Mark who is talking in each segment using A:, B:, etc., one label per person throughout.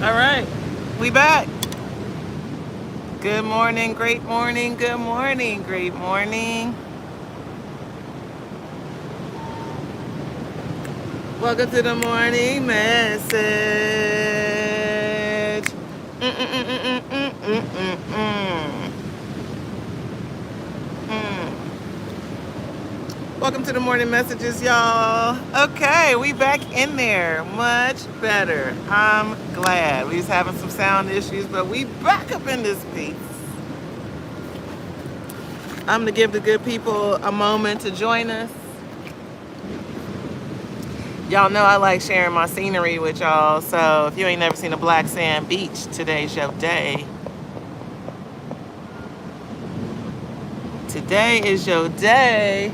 A: All right, we back. Good morning, great morning, good morning, great morning. Welcome to the morning message. Welcome to the morning messages, y'all. Okay, we back in there. Much better. I'm glad. We was having some sound issues, but we back up in this piece. I'm gonna give the good people a moment to join us. Y'all know I like sharing my scenery with y'all, so if you ain't never seen a black sand beach, today's your day. Today is your day.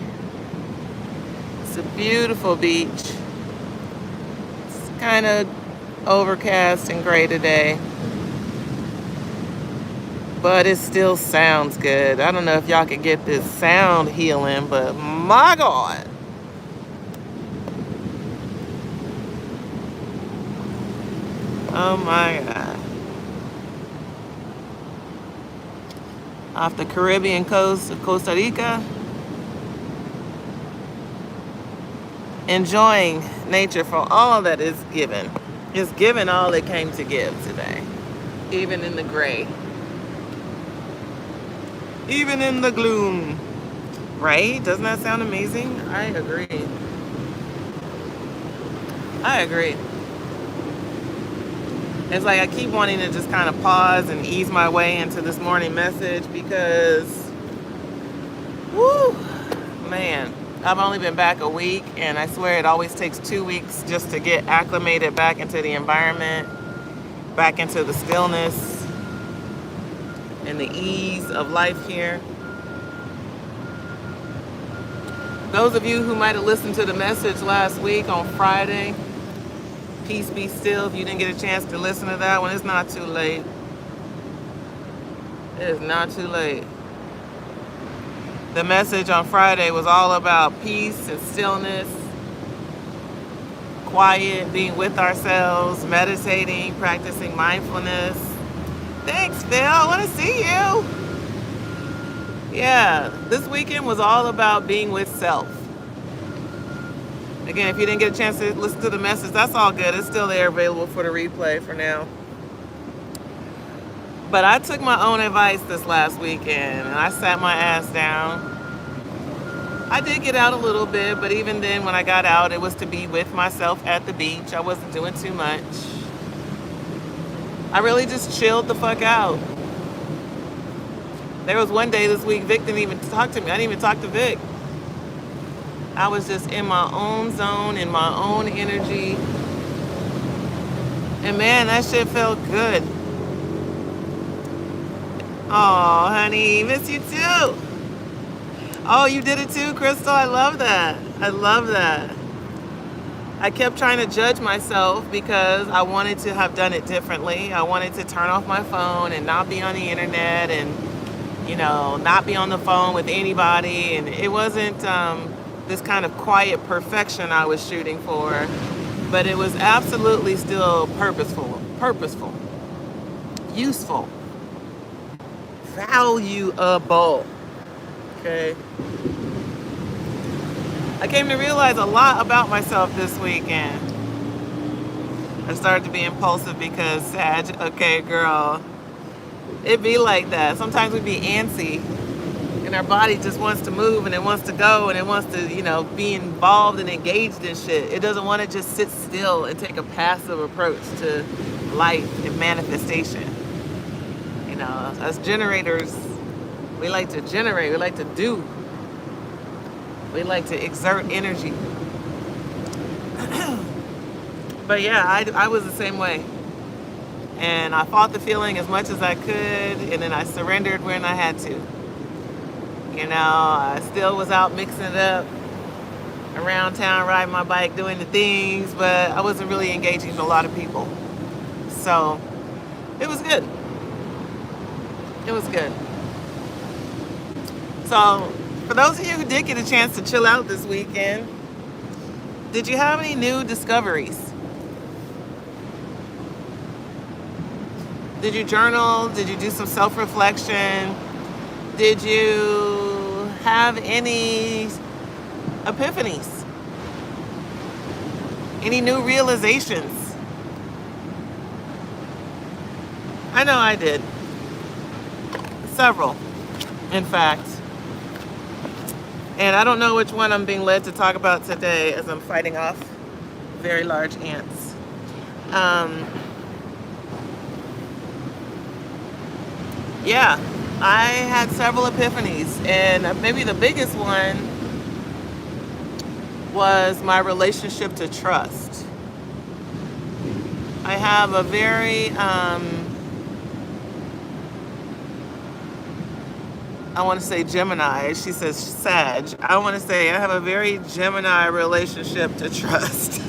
A: It's a beautiful beach. It's kind of overcast and gray today, but it still sounds good. I don't know if y'all can get this sound healing, but my God. Oh my God. Off the Caribbean coast of Costa Rica. Enjoying nature for all that is given. It's given all it came to give today. Even in the gray. Even in the gloom. Right? Doesn't that sound amazing? I agree. I agree. It's like I keep wanting to just kind of pause and ease my way into this morning message because, whoo, man, I've only been back a week, and I swear it always takes 2 weeks just to get acclimated back into the environment, back into the stillness and the ease of life here. Those of you who might have listened to the message last week on Friday, peace be still. If you didn't get a chance to listen to that one, it's not too late. It is not too late. The message on Friday was all about peace and stillness, quiet, being with ourselves, meditating, practicing mindfulness. Thanks, Phil. I want to see you. Yeah, this weekend was all about being with self. Again, if you didn't get a chance to listen to the message, that's all good. It's still there available for the replay for now. But I took my own advice this last weekend, and I sat my ass down. I did get out a little bit, but even then when I got out, it was to be with myself at the beach. I wasn't doing too much. I really just chilled the fuck out. There was one day this week, Vic didn't even talk to me. I didn't even talk to Vic. I was just in my own zone, in my own energy. And man, that shit felt good. Oh, honey, miss you too. Oh, you did it too, Crystal? I love that. I love that. I kept trying to judge myself because I wanted to have done it differently. I wanted to turn off my phone and not be on the internet and, not be on the phone with anybody. And it wasn't this kind of quiet perfection I was shooting for, but it was absolutely still purposeful, useful, valuable. Okay. I came to realize a lot about myself this weekend. I started to be impulsive because Sag, okay, girl, it be like that. Sometimes we be antsy and our body just wants to move and it wants to go and it wants to, be involved and engaged in shit. It doesn't want to just sit still and take a passive approach to life and manifestation. As generators, we like to generate, we like to do. We like to exert energy. But yeah, I was the same way. And I fought the feeling as much as I could, and then I surrendered when I had to. I still was out mixing it up around town, riding my bike, doing the things, but I wasn't really engaging with a lot of people. So it was good. It was good. So for those of you who did get a chance to chill out this weekend, did you have any new discoveries? Did you journal? Did you do some self-reflection? Did you have any epiphanies? Any new realizations? I know I did. Several, in fact. And I don't know which one I'm being led to talk about today as I'm fighting off very large ants. Yeah, I had several epiphanies, and maybe the biggest one was my relationship to trust. I have a very, I want to say Gemini. She says Sag. I want to say I have a very Gemini relationship to trust.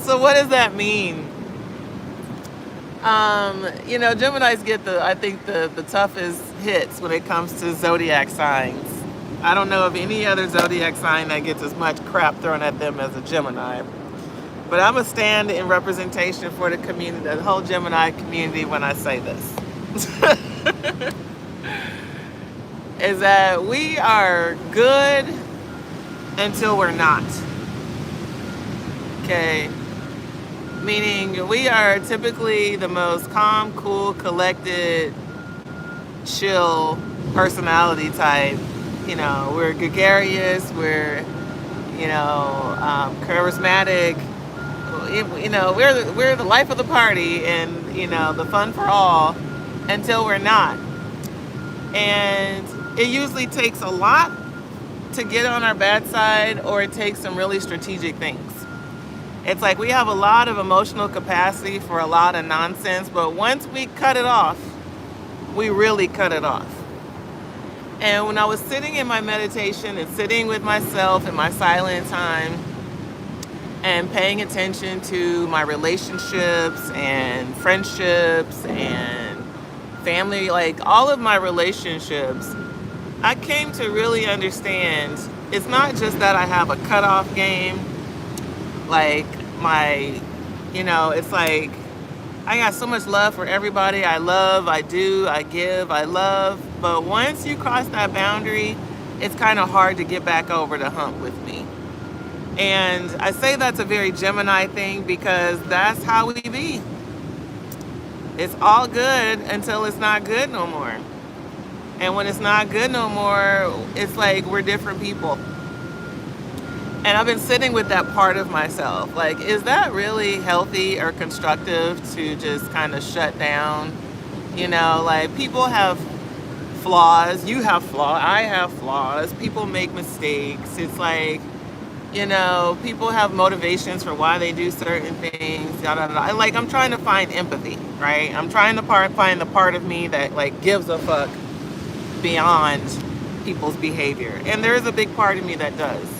A: So what does that mean? Geminis get I think the toughest hits when it comes to zodiac signs. I don't know of any other zodiac sign that gets as much crap thrown at them as a Gemini. But I'm going to stand in representation for the community, the whole Gemini community, when I say this. Is that we are good until we're not. Okay? Meaning we are typically the most calm, cool, collected, chill personality type. We're gregarious, we're, charismatic. We're the life of the party and, the fun for all until we're not. And it usually takes a lot to get on our bad side, or it takes some really strategic things. It's like we have a lot of emotional capacity for a lot of nonsense, but once we cut it off, we really cut it off. And when I was sitting in my meditation and sitting with myself in my silent time and paying attention to my relationships and friendships and family, like all of my relationships, I came to really understand it's not just that I have a cutoff game. Like it's like I got so much love for everybody. I love, I do, I give, I love. But once you cross that boundary, it's kind of hard to get back over the hump with me. And I say that's a very Gemini thing because that's how we be. It's all good until it's not good no more. And when it's not good no more, it's like we're different people. And I've been sitting with that part of myself. Like, is that really healthy or constructive to just kind of shut down? Like people have flaws. You have flaws. I have flaws. People make mistakes. It's like, people have motivations for why they do certain things. Yada, yada. I'm trying to find empathy, right? I'm trying to find the part of me that like gives a fuck beyond people's behavior. And there is a big part of me that does.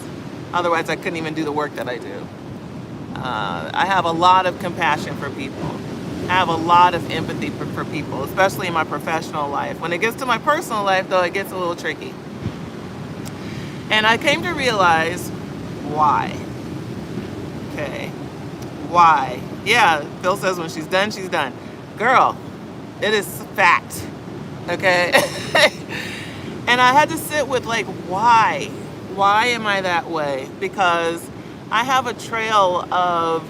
A: Otherwise, I couldn't even do the work that I do. I have a lot of compassion for people. I have a lot of empathy for people, especially in my professional life. When it gets to my personal life, though, it gets a little tricky. And I came to realize why. Okay. Why? Yeah, Phil says when she's done, she's done. Girl, it is fact. Okay? And I had to sit with, like, why? Why am I that way? Because I have a trail of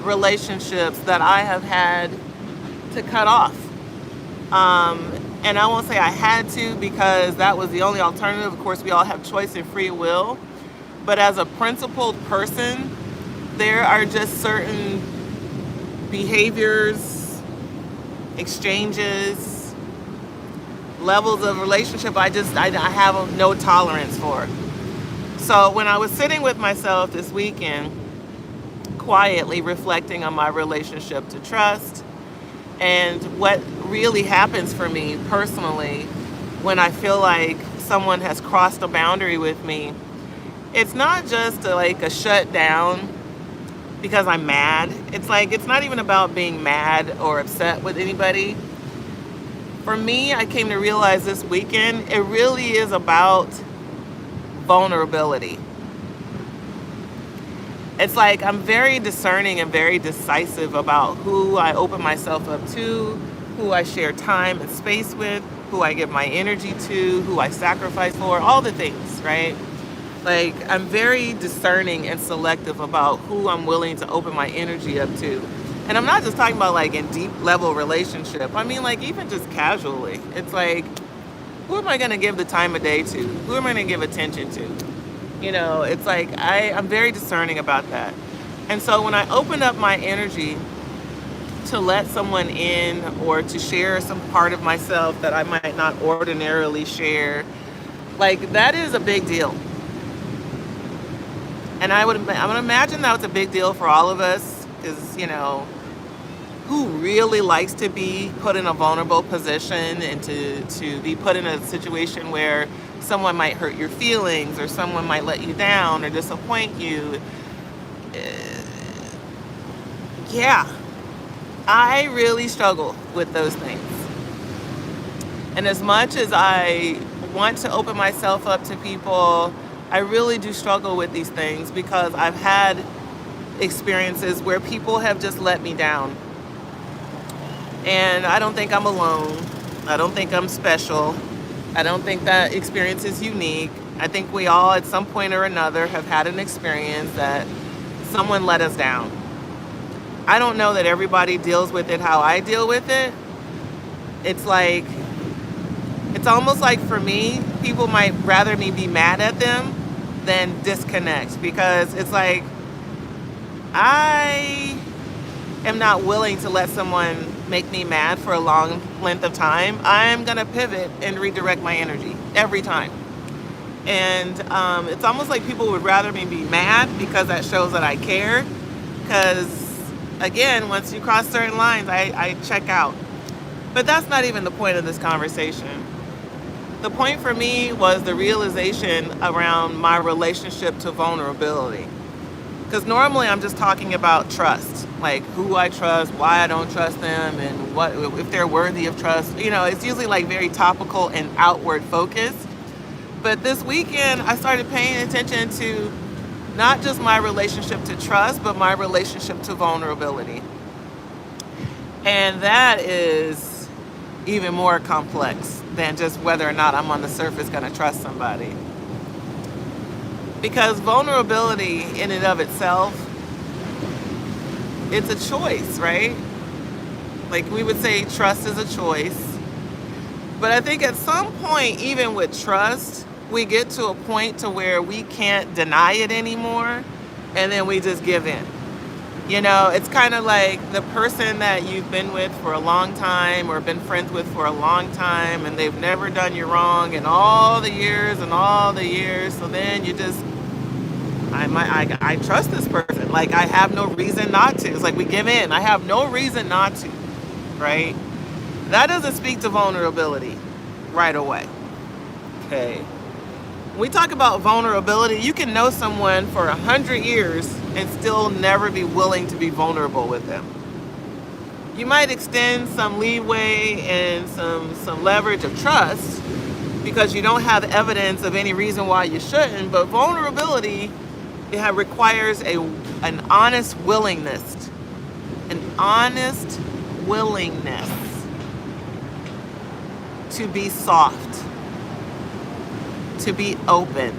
A: relationships that I have had to cut off. And I won't say I had to because that was the only alternative. Of course, we all have choice and free will. But as a principled person, there are just certain behaviors, exchanges, levels of relationship I have no tolerance for. So when I was sitting with myself this weekend, quietly reflecting on my relationship to trust and what really happens for me personally when I feel like someone has crossed a boundary with me, it's not just a shutdown because I'm mad. It's like, it's not even about being mad or upset with anybody. For me, I came to realize this weekend, it really is about vulnerability. It's like I'm very discerning and very decisive about who I open myself up to, who I share time and space with, who I give my energy to, who I sacrifice for, all the things, right? Like, I'm very discerning and selective about who I'm willing to open my energy up to. And I'm not just talking about like in deep level relationship. I mean, like, even just casually. It's like, who am I going to give the time of day to? Who am I going to give attention to? It's like I'm very discerning about that. And so when I open up my energy to let someone in or to share some part of myself that I might not ordinarily share, like, that is a big deal. And I would imagine that was a big deal for all of us, because, who really likes to be put in a vulnerable position and to be put in a situation where someone might hurt your feelings or someone might let you down or disappoint you? Yeah, I really struggle with those things. And as much as I want to open myself up to people, I really do struggle with these things because I've had experiences where people have just let me down. And I don't think I'm alone. I don't think I'm special. I don't think that experience is unique. I think we all, at some point or another, have had an experience that someone let us down. I don't know that everybody deals with it how I deal with it. It's almost like, for me, people might rather me be mad at them than disconnect, because it's like, I am not willing to let someone make me mad for a long length of time. I'm going to pivot and redirect my energy every time. And it's almost like people would rather me be mad, because that shows that I care. Because, again, once you cross certain lines, I check out. But that's not even the point of this conversation. The point for me was the realization around my relationship to vulnerability. Because normally I'm just talking about trust, like who I trust, why I don't trust them, and what if they're worthy of trust. It's usually like very topical and outward focused. But this weekend, I started paying attention to not just my relationship to trust, but my relationship to vulnerability. And that is even more complex than just whether or not I'm on the surface going to trust somebody. Because vulnerability in and of itself, it's a choice, right? Like, we would say trust is a choice. But I think at some point, even with trust, we get to a point to where we can't deny it anymore, and then we just give in. It's kind of like the person that you've been with for a long time or been friends with for a long time, and they've never done you wrong in all the years. So then you just, I trust this person. Like, I have no reason not to. It's like we give in. I have no reason not to, right? That doesn't speak to vulnerability right away. Okay. When we talk about vulnerability, you can know someone for 100 years and still never be willing to be vulnerable with them. You might extend some leeway and some leverage of trust because you don't have evidence of any reason why you shouldn't, but vulnerability, it requires an honest willingness. An honest willingness to be soft, to be open,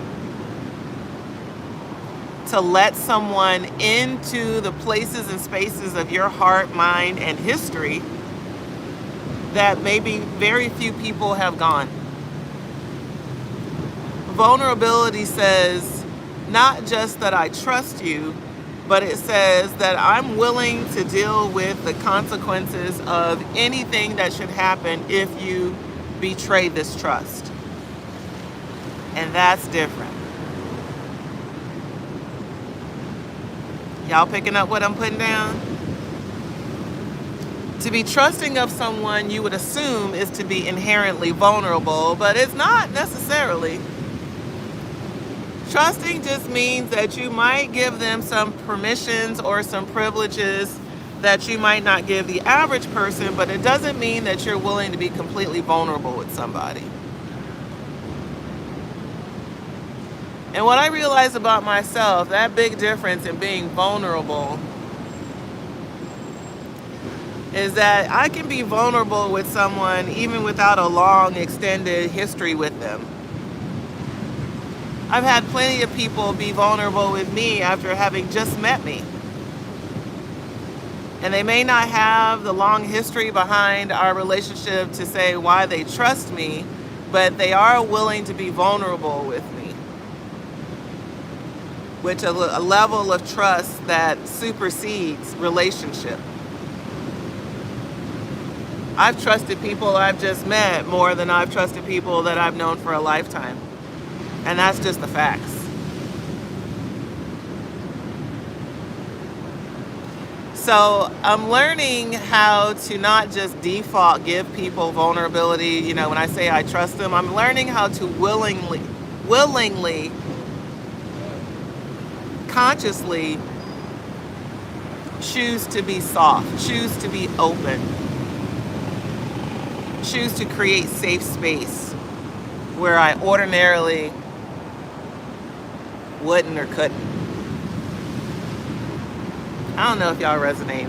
A: to let someone into the places and spaces of your heart, mind, and history that maybe very few people have gone. Vulnerability says not just that I trust you, but it says that I'm willing to deal with the consequences of anything that should happen if you betray this trust. And that's different. Y'all picking up what I'm putting down? To be trusting of someone, you would assume, is to be inherently vulnerable, but it's not necessarily. Trusting just means that you might give them some permissions or some privileges that you might not give the average person, but it doesn't mean that you're willing to be completely vulnerable with somebody. And what I realized about myself, that big difference in being vulnerable, is that I can be vulnerable with someone even without a long, extended history with them. I've had plenty of people be vulnerable with me after having just met me. And they may not have the long history behind our relationship to say why they trust me, but they are willing to be vulnerable with me, which is a level of trust that supersedes relationship. I've trusted people I've just met more than I've trusted people that I've known for a lifetime. And that's just the facts. So I'm learning how to not just default give people vulnerability. You know, when I say I trust them, I'm learning how to willingly, consciously choose to be soft, choose to be open, choose to create safe space where I ordinarily wouldn't or couldn't. I don't know if y'all resonate.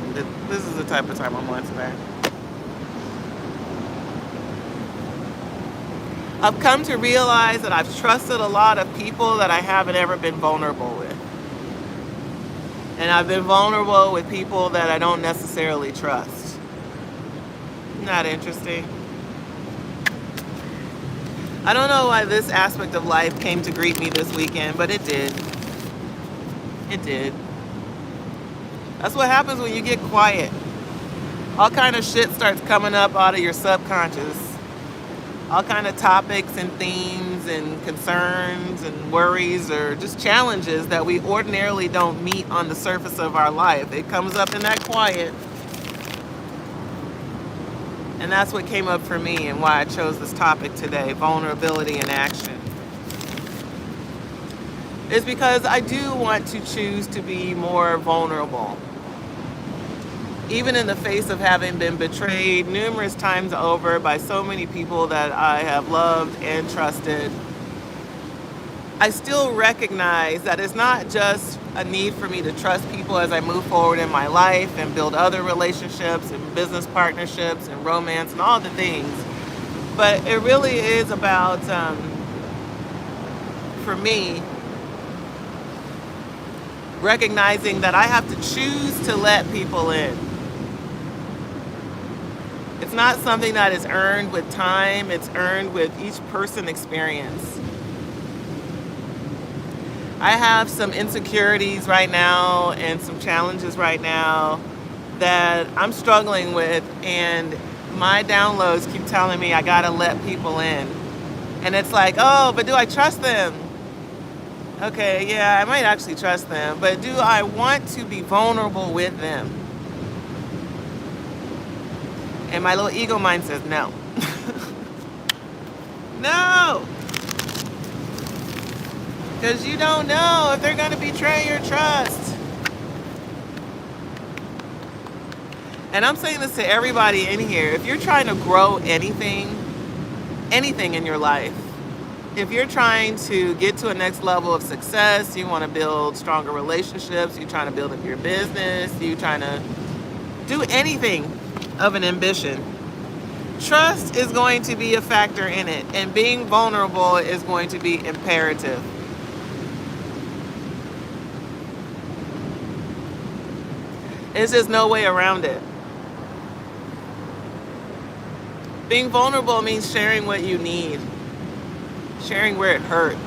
A: This is the type of time I'm on today. I've come to realize that I've trusted a lot of people that I haven't ever been vulnerable with. And I've been vulnerable with people that I don't necessarily trust. Isn't that interesting? I don't know why this aspect of life came to greet me this weekend, but it did. It did. That's what happens when you get quiet. All kind of shit starts coming up out of your subconscious. All kind of topics and themes and concerns and worries or just challenges that we ordinarily don't meet on the surface of our life. It comes up in that quiet. And that's what came up for me and why I chose this topic today, vulnerability in action. It's because I do want to choose to be more vulnerable. Even in the face of having been betrayed numerous times over by so many people that I have loved and trusted, I still recognize that it's not just a need for me to trust people as I move forward in my life and build other relationships and business partnerships and romance and all the things. But it really is about, for me, recognizing that I have to choose to let people in. It's not something that is earned with time, it's earned with each person experience. I have some insecurities right now and some challenges right now that I'm struggling with, and my downloads keep telling me I gotta let people in. And it's like, oh, but do I trust them? Okay, yeah, I might actually trust them, but do I want to be vulnerable with them? And my little ego mind says no. No! Because you don't know if they're going to betray your trust. And I'm saying this to everybody in here. If you're trying to grow anything in your life, if you're trying to get to a next level of success, you want to build stronger relationships, you're trying to build up your business, you're trying to do anything of an ambition, trust is going to be a factor in it. And being vulnerable is going to be imperative. There's just no way around it. Being vulnerable means sharing what you need, sharing where it hurts.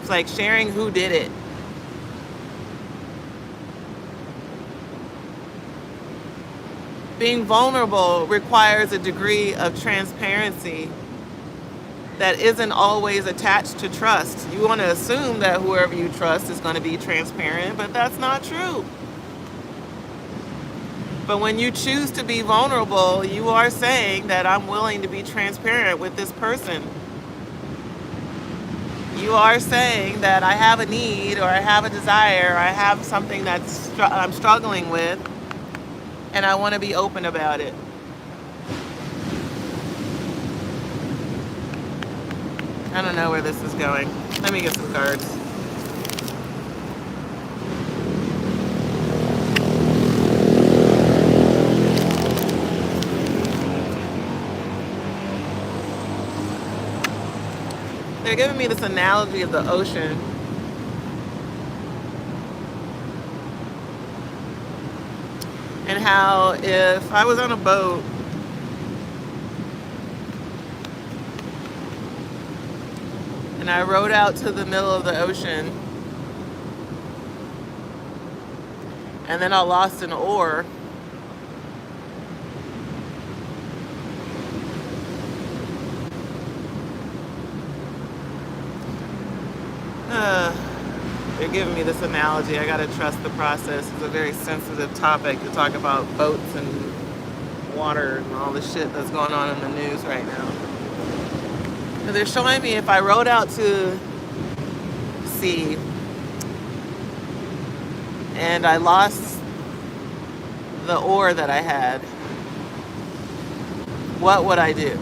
A: It's like sharing who did it. Being vulnerable requires a degree of transparency that isn't always attached to trust. You want to assume that whoever you trust is going to be transparent, but that's not true. But when you choose to be vulnerable, you are saying that I'm willing to be transparent with this person. You are saying that I have a need, or I have a desire, or I have something I'm struggling with, and I want to be open about it. I don't know where this is going. Let me get some cards. They're giving me this analogy of the ocean. And how if I was on a boat and I rowed out to the middle of the ocean and then I lost an oar, they're giving me this analogy. I gotta trust the process. It's a very sensitive topic to talk about boats and water and all the shit that's going on in the news right now. And they're showing me if I rowed out to sea and I lost the oar that I had, what would I do?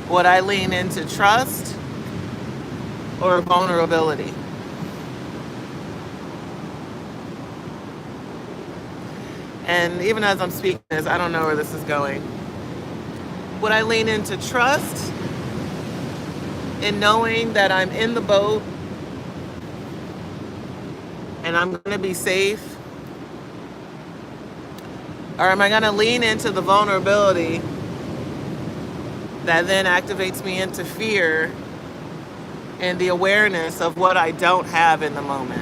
A: Would I lean into trust or vulnerability? And even as I'm speaking this, I don't know where this is going. Would I lean into trust in knowing that I'm in the boat and I'm going to be safe? Or am I going to lean into the vulnerability that then activates me into fear and the awareness of what I don't have in the moment?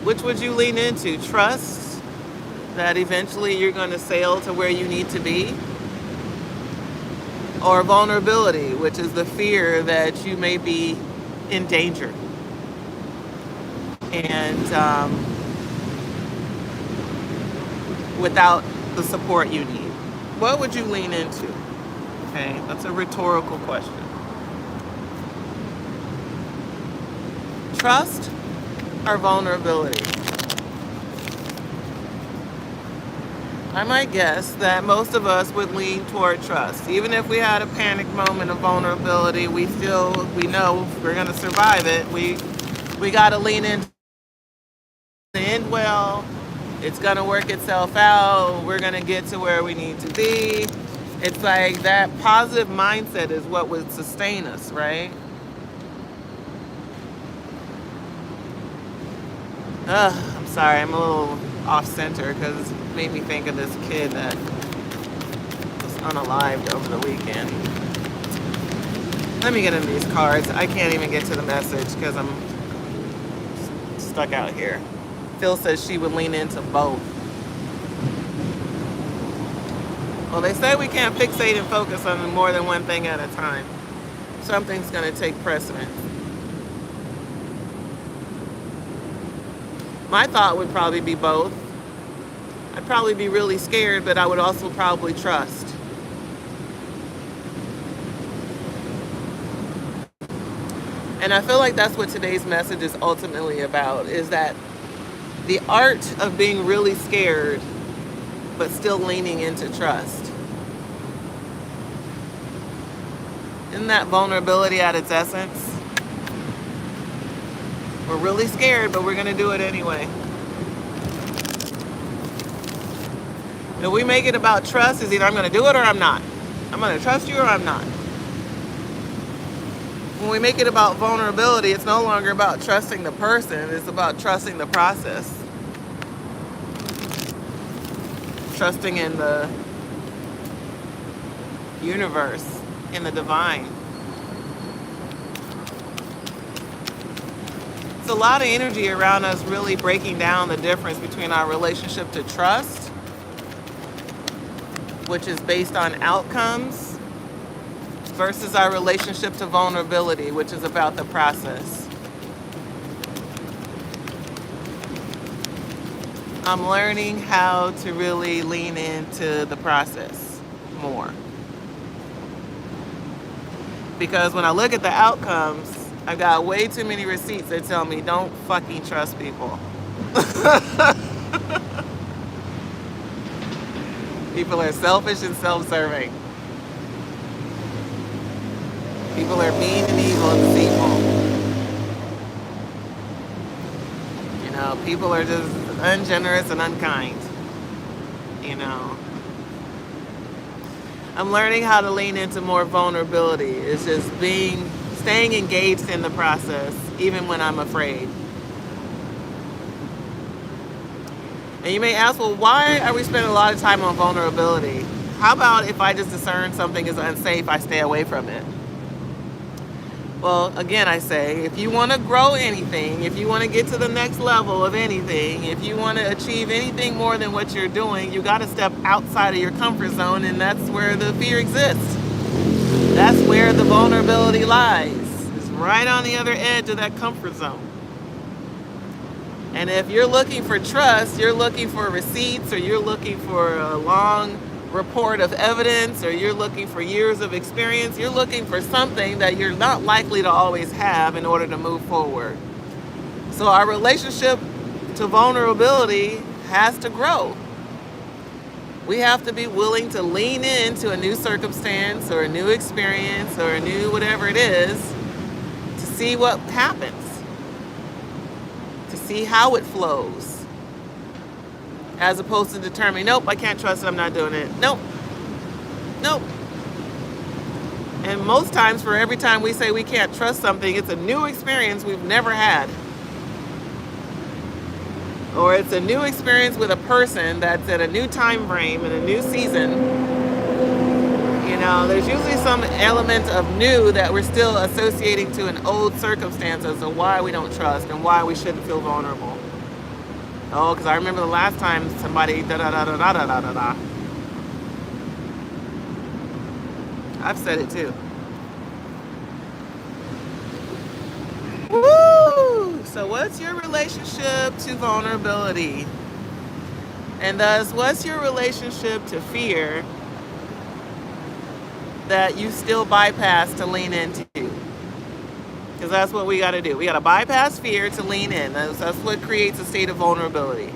A: Which would you lean into? Trust that eventually you're going to sail to where you need to be? Or vulnerability, which is the fear that you may be in danger and without the support you need? What would you lean into? Okay, that's a rhetorical question. Trust or vulnerability? I might guess that most of us would lean toward trust. Even if we had a panic moment of vulnerability, we know we're going to survive it. We got to lean into the end well. It's going to work itself out. We're going to get to where we need to be. It's like that positive mindset is what would sustain us, right? I'm sorry, I'm a little off center because it made me think of this kid that was unalived over the weekend. Let me get in these cards. I can't even get to the message because I'm stuck out here. Phil says she would lean into both. Well, they say we can't fixate and focus on more than one thing at a time. Something's going to take precedence. My thought would probably be both. I'd probably be really scared, but I would also probably trust. And I feel like that's what today's message is ultimately about, is that the art of being really scared, but still leaning into trust. Isn't that vulnerability at its essence? We're really scared, but we're going to do it anyway. If we make it about trust, is either I'm going to do it or I'm not. I'm going to trust you or I'm not. When we make it about vulnerability, it's no longer about trusting the person. It's about trusting the process. Trusting in the universe, in the divine. It's a lot of energy around us really breaking down the difference between our relationship to trust, which is based on outcomes, versus our relationship to vulnerability, which is about the process. I'm learning how to really lean into the process more. Because when I look at the outcomes, I've got way too many receipts that tell me don't fucking trust people. People are selfish and self-serving. People are mean and evil and deceitful. You know, people are just ungenerous and unkind. You know, I'm learning how to lean into more vulnerability. It's just staying engaged in the process, even when I'm afraid. And you may ask, well, why are we spending a lot of time on vulnerability? How about if I just discern something is unsafe, I stay away from it? Well, again, I say, if you want to grow anything, if you want to get to the next level of anything, if you want to achieve anything more than what you're doing, you got to step outside of your comfort zone, and that's where the fear exists. That's where the vulnerability lies. It's right on the other edge of that comfort zone. And if you're looking for trust, you're looking for receipts, or you're looking for a long report of evidence, or you're looking for years of experience, you're looking for something that you're not likely to always have in order to move forward. So our relationship to vulnerability has to grow. We have to be willing to lean into a new circumstance or a new experience or a new whatever it is to see what happens, to see how it flows. As opposed to determining, nope, I can't trust it, I'm not doing it. Nope. And most times, for every time we say we can't trust something, it's a new experience we've never had. Or it's a new experience with a person that's at a new time frame, in a new season. You know, there's usually some element of new that we're still associating to an old circumstance as to why we don't trust and why we shouldn't feel vulnerable. Oh, because I remember the last time somebody da-da-da-da-da-da-da-da-da. I've said it too. Woo! So what's your relationship to vulnerability? And thus, what's your relationship to fear that you still bypass to lean into? Because that's what we got to do. We got to bypass fear to lean in. That's what creates a state of vulnerability.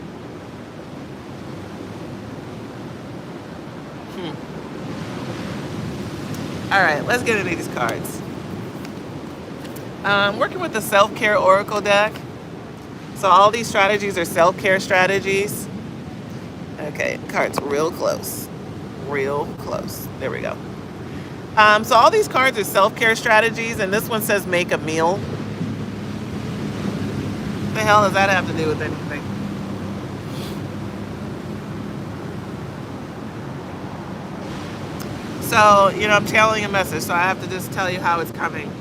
A: All right, let's get into these cards. Working with the self-care oracle deck. So all these strategies are self-care strategies. Okay, cards real close. Real close. There we go. So all these cards are self-care strategies, and this one says make a meal. What the hell does that have to do with anything? So, you know, I'm channeling a message, so I have to just tell you how it's coming.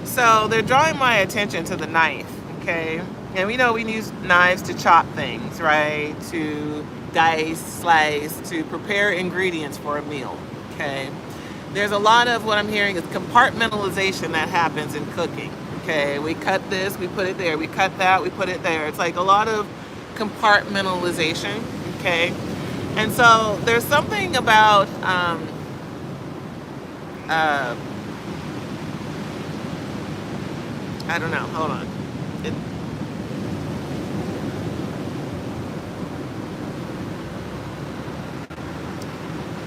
A: So they're drawing my attention to the knife, okay? And we know we use knives to chop things, right? To dice, slice, to prepare ingredients for a meal, okay? There's a lot of what I'm hearing is compartmentalization that happens in cooking. Okay, we cut this, we put it there. We cut that, we put it there. It's like a lot of compartmentalization. Okay, and so there's something about I don't know. Hold on.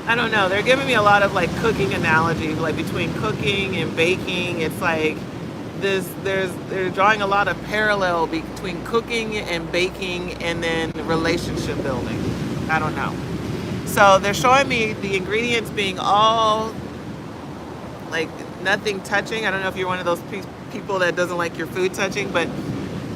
A: I don't know. They're giving me a lot of like cooking analogies, like between cooking and baking. It's like they're drawing a lot of parallel between cooking and baking and then relationship building. I don't know. So they're showing me the ingredients being all like nothing touching. I don't know if you're one of those people that doesn't like your food touching, but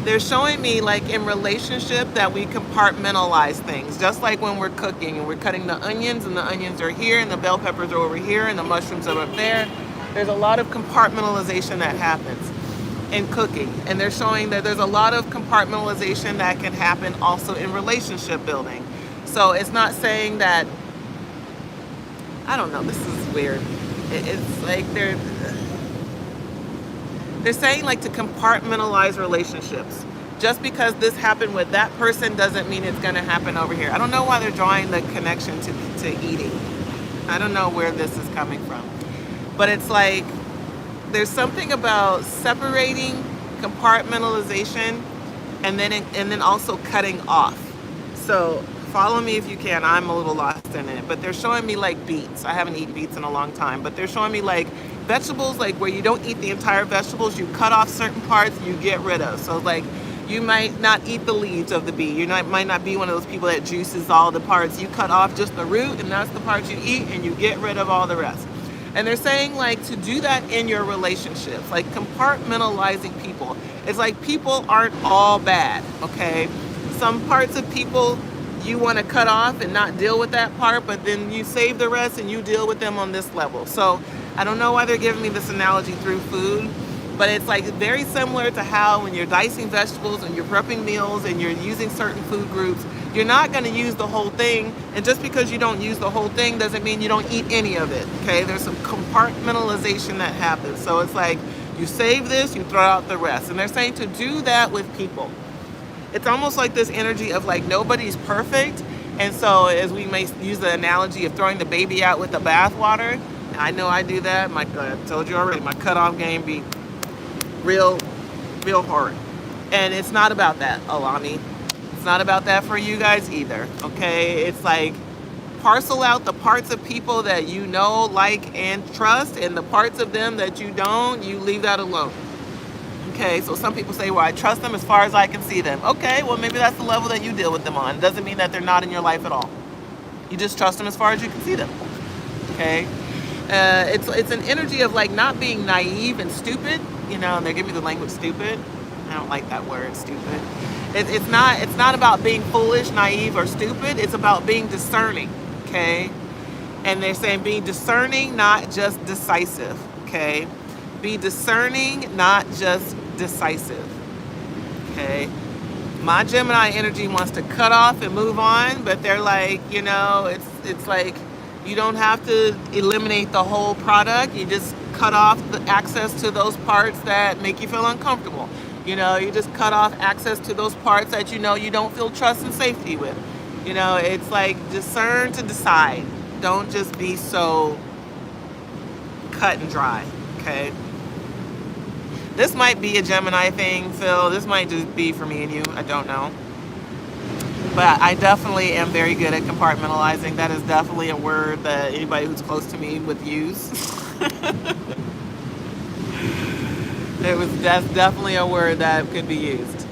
A: they're showing me like in relationship that we compartmentalize things, just like when we're cooking and we're cutting the onions and the onions are here and the bell peppers are over here and the mushrooms are up there. There's a lot of compartmentalization that happens in cooking, and they're showing that there's a lot of compartmentalization that can happen also in relationship building. So it's not saying that, I don't know, this is weird. It's like they're saying like to compartmentalize relationships. Just because this happened with that person doesn't mean it's going to happen over here. I don't know why they're drawing the connection to eating. I don't know where this is coming from. But it's like there's something about separating compartmentalization and then also cutting off. So follow me if you can. I'm a little lost in it, but they're showing me like beets. I haven't eaten beets in a long time, but they're showing me like vegetables, like where you don't eat the entire vegetables, you cut off certain parts, you get rid of. So like you might not eat the leaves of the beet. Might not be one of those people that juices all the parts. You cut off just the root, and that's the part you eat, and you get rid of all the rest. And they're saying like to do that in your relationships, like compartmentalizing people. It's like people aren't all bad, okay? Some parts of people you want to cut off and not deal with that part, but then you save the rest and you deal with them on this level. So I don't know why they're giving me this analogy through food, but it's like very similar to how when you're dicing vegetables and you're prepping meals and you're using certain food groups, you're not going to use the whole thing. And just because you don't use the whole thing doesn't mean you don't eat any of it, okay? There's some compartmentalization that happens. So it's like you save this, you throw out the rest. And they're saying to do that with people. It's almost like this energy of like nobody's perfect. And so as we may use the analogy of throwing the baby out with the bathwater, I know I do that. I told you already, my cutoff game be real hard. And it's not about that, Allah-mi. It's not about that for you guys either, okay? It's like parcel out the parts of people that you know, like, and trust, and the parts of them that you don't, you leave that alone. Okay, so some people say, well, I trust them as far as I can see them. Okay, well, maybe that's the level that you deal with them on. It doesn't mean that they're not in your life at all. You just trust them as far as you can see them, okay? It's an energy of like not being naive and stupid, you know, and they're giving me the language stupid. I don't like that word, stupid. It's not about being foolish, naive, or stupid. It's about being discerning, okay? And they're saying be discerning, not just decisive, okay? Be discerning, not just decisive, okay? My Gemini energy wants to cut off and move on, but they're like, you know, it's like you don't have to eliminate the whole product. You just cut off the access to those parts that make you feel uncomfortable. You know, you just cut off access to those parts that you know you don't feel trust and safety with. You know, it's like discern to decide. Don't just be so cut and dry, okay? This might be a Gemini thing, Phil. This might just be for me and you. I don't know. But I definitely am very good at compartmentalizing. That is definitely a word that anybody who's close to me would use. That's definitely a word that could be used.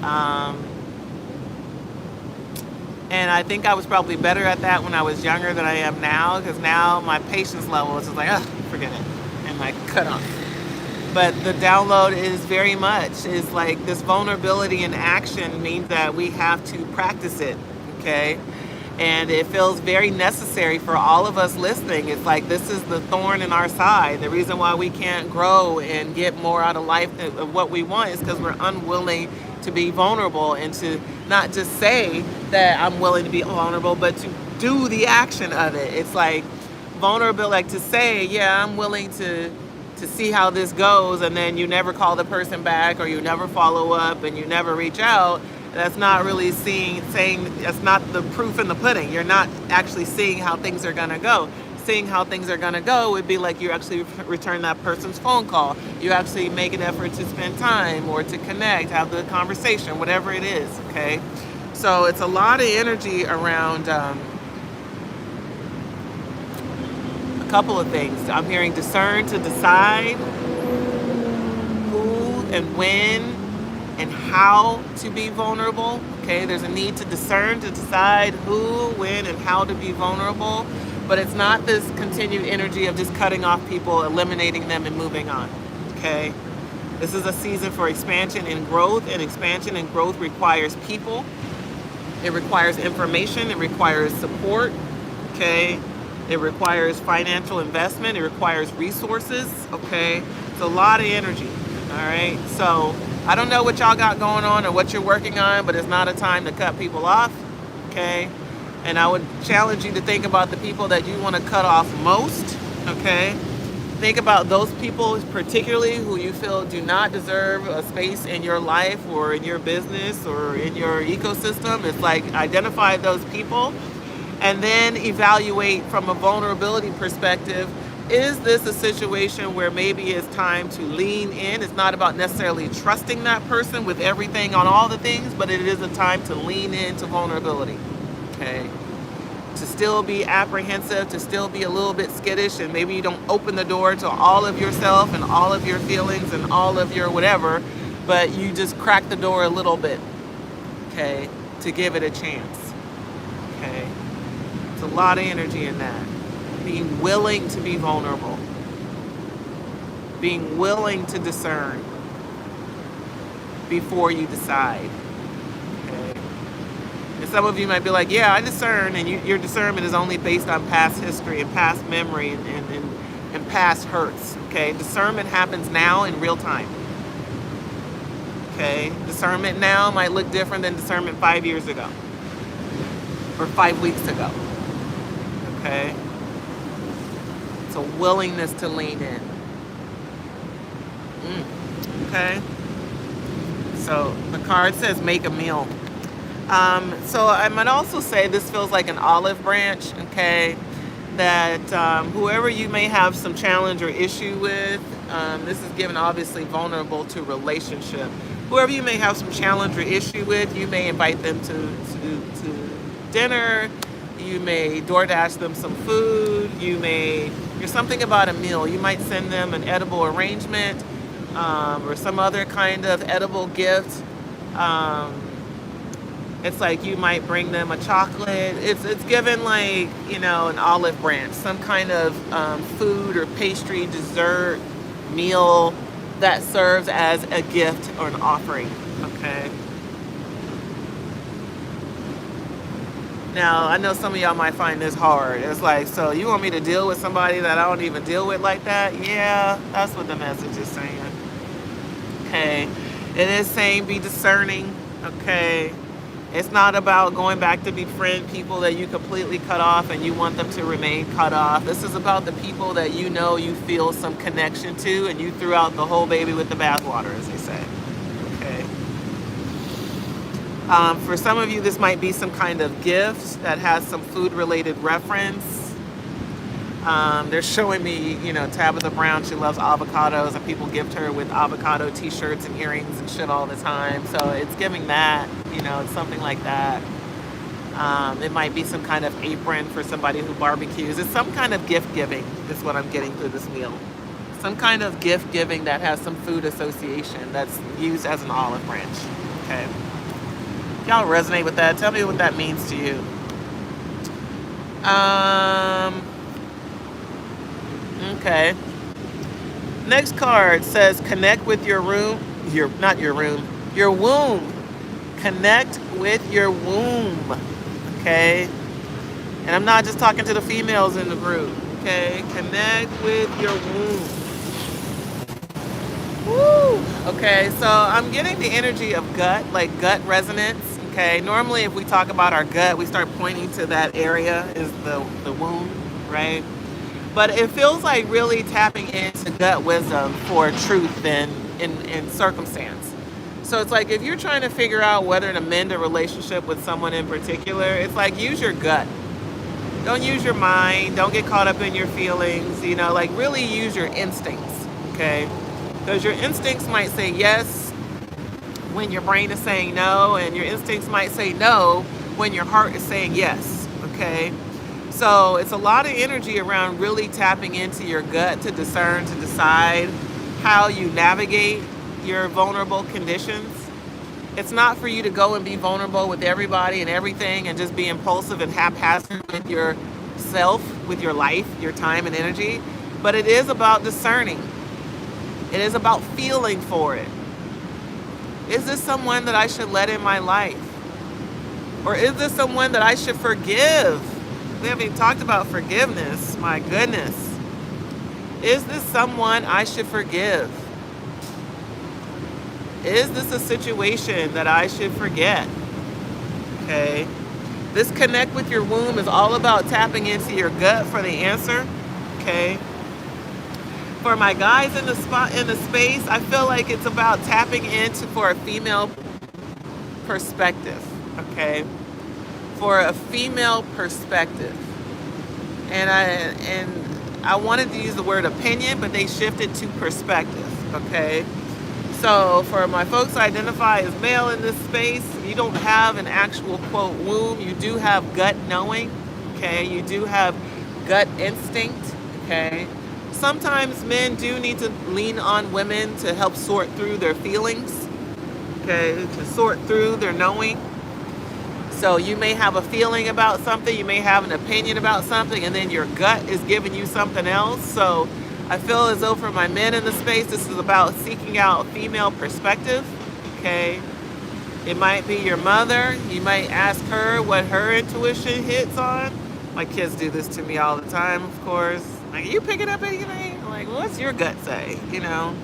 A: And I think I was probably better at that when I was younger than I am now, because now my patience level is just like, forget it, and like cut off. But the download is very much is like this vulnerability in action means that we have to practice it, okay? And it feels very necessary for all of us listening. It's like this is the thorn in our side. The reason why we can't grow and get more out of life of what we want is because we're unwilling to be vulnerable and to not just say that I'm willing to be vulnerable, but to do the action of it. It's like vulnerable, like to say, yeah, I'm willing to see how this goes, and then you never call the person back, or you never follow up, and you never reach out. That's not really saying that's not the proof in the pudding. You're not actually seeing how things are gonna go. Seeing how things are gonna go would be like you actually return that person's phone call. You actually make an effort to spend time or to connect, have the conversation, whatever it is, okay? So it's a lot of energy around a couple of things. I'm hearing discern to decide who and when and how to be vulnerable, okay? There's a need to discern to decide who, when, and how to be vulnerable, but it's not this continued energy of just cutting off people, eliminating them, and moving on, okay? This is a season for expansion and growth, and expansion and growth requires people. It requires information. It requires support, okay? It requires financial investment. It requires resources, okay? It's a lot of energy, all right? So I don't know what y'all got going on or what you're working on, but it's not a time to cut people off, okay? And I would challenge you to think about the people that you want to cut off most, okay? Think about those people particularly who you feel do not deserve a space in your life or in your business or in your ecosystem. It's like identify those people and then evaluate from a vulnerability perspective Is this a situation where maybe it's time to lean in? It's not about necessarily trusting that person with everything on all the things, but it is a time to lean into vulnerability. Okay. To still be apprehensive, to still be a little bit skittish, and maybe you don't open the door to all of yourself and all of your feelings and all of your whatever, but you just crack the door a little bit, okay, to give it a chance. Okay. It's a lot of energy in that. Being willing to be vulnerable. Being willing to discern before you decide. Okay. And some of you might be like, yeah, I discern, and your discernment is only based on past history and past memory and past hurts. Okay. Discernment happens now in real time. Okay. Discernment now might look different than discernment 5 years ago or 5 weeks ago. Okay. It's a willingness to lean in. Okay. So the card says make a meal. So I might also say this feels like an olive branch. Okay. That whoever you may have some challenge or issue with, this is given obviously vulnerable to relationship. Whoever you may have some challenge or issue with, you may invite them to dinner. You may DoorDash them some food. There's something about a meal. You might send them an edible arrangement or some other kind of edible gift. It's like you might bring them a chocolate. It's given like, an olive branch, some kind of food or pastry, dessert, meal that serves as a gift or an offering. Okay. Now, I know some of y'all might find this hard. It's like, so you want me to deal with somebody that I don't even deal with like that? Yeah, that's what the message is saying. Okay. It is saying be discerning. Okay. It's not about going back to befriend people that you completely cut off and you want them to remain cut off. This is about the people that you feel some connection to, and you threw out the whole baby with the bathwater, as they say. Okay. For some of you, this might be some kind of gift that has some food-related reference. They're showing me, Tabitha Brown, she loves avocados, and people gift her with avocado t-shirts and earrings and shit all the time. So it's giving that, it's something like that. It might be some kind of apron for somebody who barbecues. It's some kind of gift giving is what I'm getting through this meal. Some kind of gift giving that has some food association that's used as an olive branch. Okay. If y'all resonate with that, tell me what that means to you. Okay. Next card says connect with your womb. Connect with your womb. Okay. And I'm not just talking to the females in the group. Okay. Connect with your womb. Woo. Okay. So I'm getting the energy of gut, like gut resonance. Okay. Normally, if we talk about our gut, we start pointing to that area is the womb, right? But it feels like really tapping into gut wisdom for truth in circumstance. So it's like if you're trying to figure out whether to mend a relationship with someone in particular, it's like use your gut. Don't use your mind. Don't get caught up in your feelings. Like really use your instincts, okay? Because your instincts might say yes when your brain is saying no, and your instincts might say no when your heart is saying yes, okay? So it's a lot of energy around really tapping into your gut to discern, to decide how you navigate your vulnerable conditions. It's not for you to go and be vulnerable with everybody and everything and just be impulsive and haphazard with yourself, with your life, your time and energy. But it is about discerning. It is about feeling for it. Is this someone that I should let in my life? Or is this someone that I should forgive? We haven't even talked about forgiveness. My goodness. Is this someone I should forgive? Is this a situation that I should forget? Okay. This connect with your womb is all about tapping into your gut for the answer. Okay. For my guys in the space, I feel like it's about tapping into for a female perspective. Okay. For a female perspective. And I wanted to use the word opinion, but they shifted to perspective, okay? So for my folks who identify as male in this space, you don't have an actual, quote, womb. You do have gut knowing, okay? You do have gut instinct, okay? Sometimes men do need to lean on women to help sort through their feelings, okay? To sort through their knowing. So you may have a feeling about something, you may have an opinion about something, and then your gut is giving you something else. So I feel as though for my men in the space, this is about seeking out female perspective, okay? It might be your mother. You might ask her what her intuition hits on. My kids do this to me all the time, of course. Like, are you picking up anything? I'm like, well, what's your gut say? You know?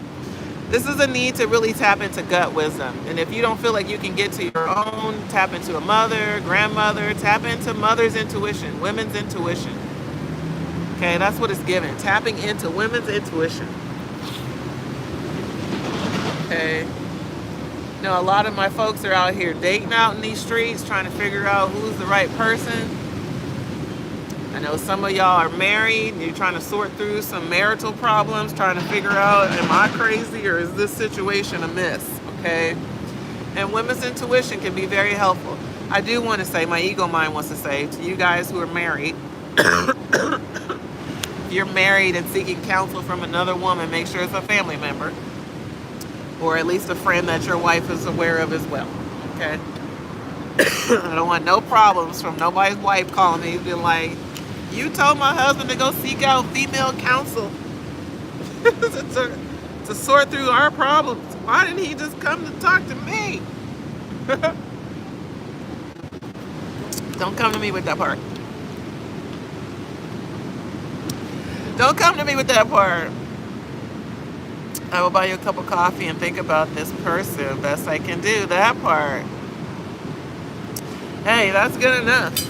A: This is a need to really tap into gut wisdom. And if you don't feel like you can get to your own, tap into a mother, grandmother, tap into mother's intuition, women's intuition. Okay, that's what it's given. Tapping into women's intuition. Okay. You know, a lot of my folks are out here dating out in these streets, trying to figure out who's the right person. I know some of y'all are married, and you're trying to sort through some marital problems, trying to figure out, am I crazy or is this situation amiss? Okay. And women's intuition can be very helpful. I do want to say, my ego mind wants to say to you guys who are married, if you're married and seeking counsel from another woman, make sure it's a family member or at least a friend that your wife is aware of as well. Okay. I don't want no problems from nobody's wife calling me and be like, you told my husband to go seek out female counsel to sort through our problems. Why didn't he just come to talk to me? Don't come to me with that part. Don't come to me with that part. I will buy you a cup of coffee and think about this person. Best I can do. That part. Hey, that's good enough.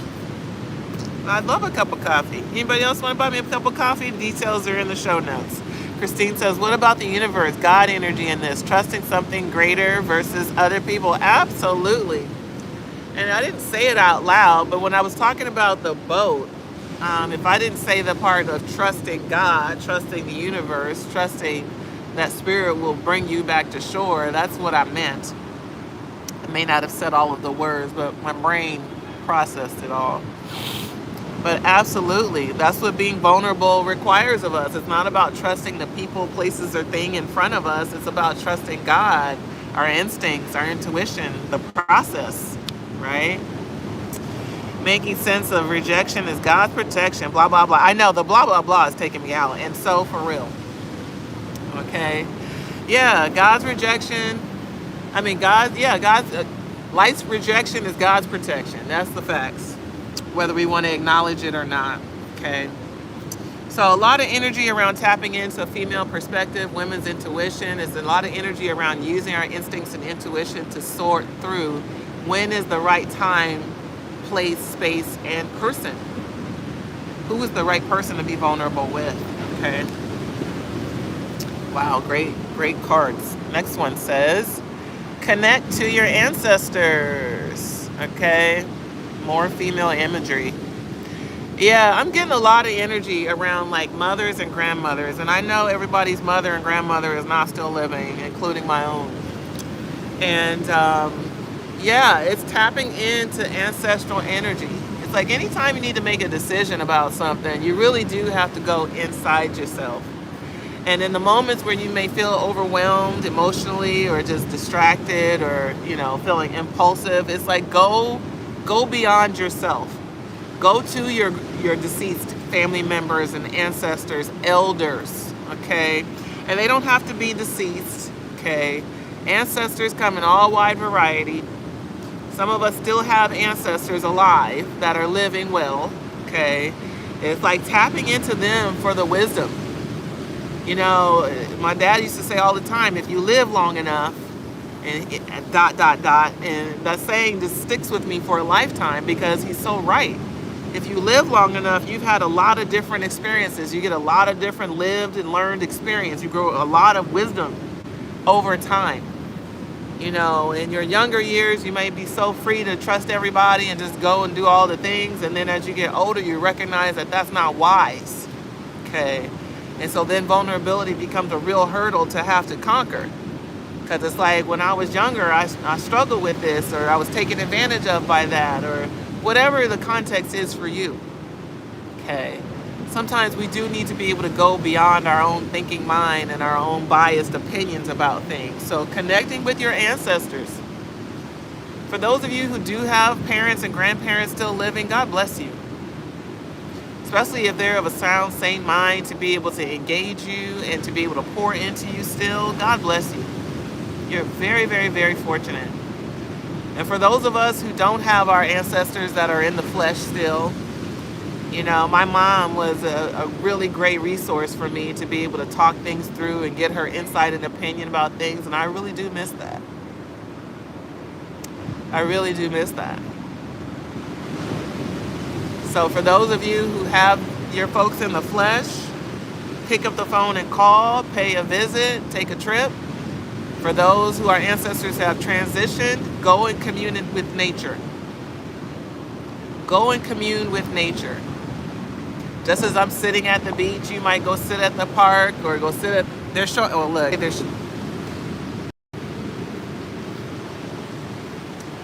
A: I'd love a cup of coffee. Anybody else want to buy me a cup of coffee? Details are in the show notes. Christine says, what about the universe, God energy in this? Trusting something greater versus other people? Absolutely. And I didn't say it out loud, but when I was talking about the boat, if I didn't say the part of trusting God, trusting the universe, trusting that spirit will bring you back to shore, that's what I meant. I may not have said all of the words, but my brain processed it all. But absolutely, that's what being vulnerable requires of us. It's not about trusting the people, places, or thing in front of us. It's about trusting God, our instincts, our intuition, the process, right? Making sense of rejection is God's protection, blah, blah, blah. I know the blah, blah, blah is taking me out. And so for real. Okay. Yeah, God's rejection. I mean, God's life's rejection is God's protection. That's the facts, whether we want to acknowledge it or not. Okay. So a lot of energy around tapping into a female perspective, women's intuition. Is a lot of energy around using our instincts and intuition to sort through when is the right time, place, space, and person. Who is the right person to be vulnerable with? Okay. Wow, great cards. Next one says, connect to your ancestors. Okay. More female imagery. Yeah, I'm getting a lot of energy around like mothers and grandmothers. And I know everybody's mother and grandmother is not still living, including my own. And yeah, it's tapping into ancestral energy. It's like anytime you need to make a decision about something, you really do have to go inside yourself. And in the moments where you may feel overwhelmed emotionally or just distracted or, feeling impulsive, it's like go beyond yourself. Go to your deceased family members and ancestors, elders, okay? And they don't have to be deceased, okay? Ancestors come in all wide variety. Some of us still have ancestors alive that are living well, okay? It's like tapping into them for the wisdom. My dad used to say all the time, if you live long enough, and and that saying just sticks with me for a lifetime because he's so right. If you live long enough, you've had a lot of different experiences. You get a lot of different lived and learned experience. You grow a lot of wisdom over time. In your younger years, you may be so free to trust everybody and just go and do all the things. And then as you get older, you recognize that that's not wise. Okay. And so then vulnerability becomes a real hurdle to have to conquer. Because it's like when I was younger, I struggled with this, or I was taken advantage of by that, or whatever the context is for you. Okay. Sometimes we do need to be able to go beyond our own thinking mind and our own biased opinions about things. So connecting with your ancestors. For those of you who do have parents and grandparents still living, God bless you. Especially if they're of a sound, sane mind to be able to engage you and to be able to pour into you still, God bless you. You're very, very, very fortunate. And for those of us who don't have our ancestors that are in the flesh still, you know, my mom was a really great resource for me to be able to talk things through and get her insight and opinion about things, and I really do miss that. I really do miss that. So for those of you who have your folks in the flesh, pick up the phone and call, pay a visit, take a trip. For those who our ancestors have transitioned, go and commune with nature. Go and commune with nature. Just as I'm sitting at the beach, you might go sit at the park or go sit at, they're showing, oh look,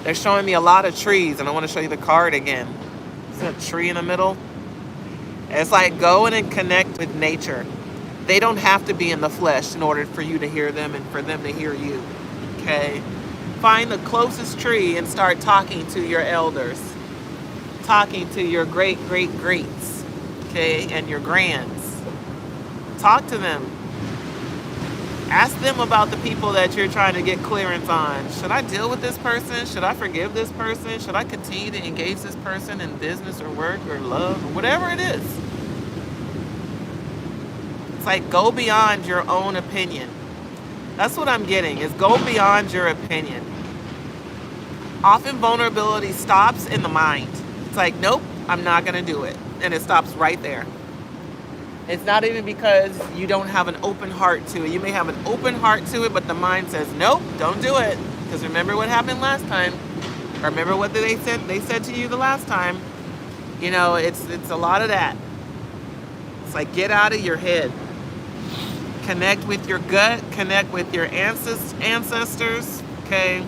A: they're showing me a lot of trees, and I want to show you the card again. It's a tree in the middle. And it's like going and connect with nature. They don't have to be in the flesh in order for you to hear them and for them to hear you. Okay? Find the closest tree and start talking to your elders. Talking to your greats. Okay? And your grands. Talk to them. Ask them about the people that you're trying to get clearance on. Should I deal with this person? Should I forgive this person? Should I continue to engage this person in business or work or love or whatever it is? It's like go beyond your own opinion. That's what I'm getting, is go beyond your opinion. Often vulnerability stops in the mind. It's like, nope, I'm not going to do it. And it stops right there. It's not even because you don't have an open heart to it. You may have an open heart to it, but the mind says, nope, don't do it. Because remember what happened last time. Or remember what they said to you the last time. You know, it's a lot of that. It's like get out of your head. Connect with your gut. Connect with your ancestors. Okay.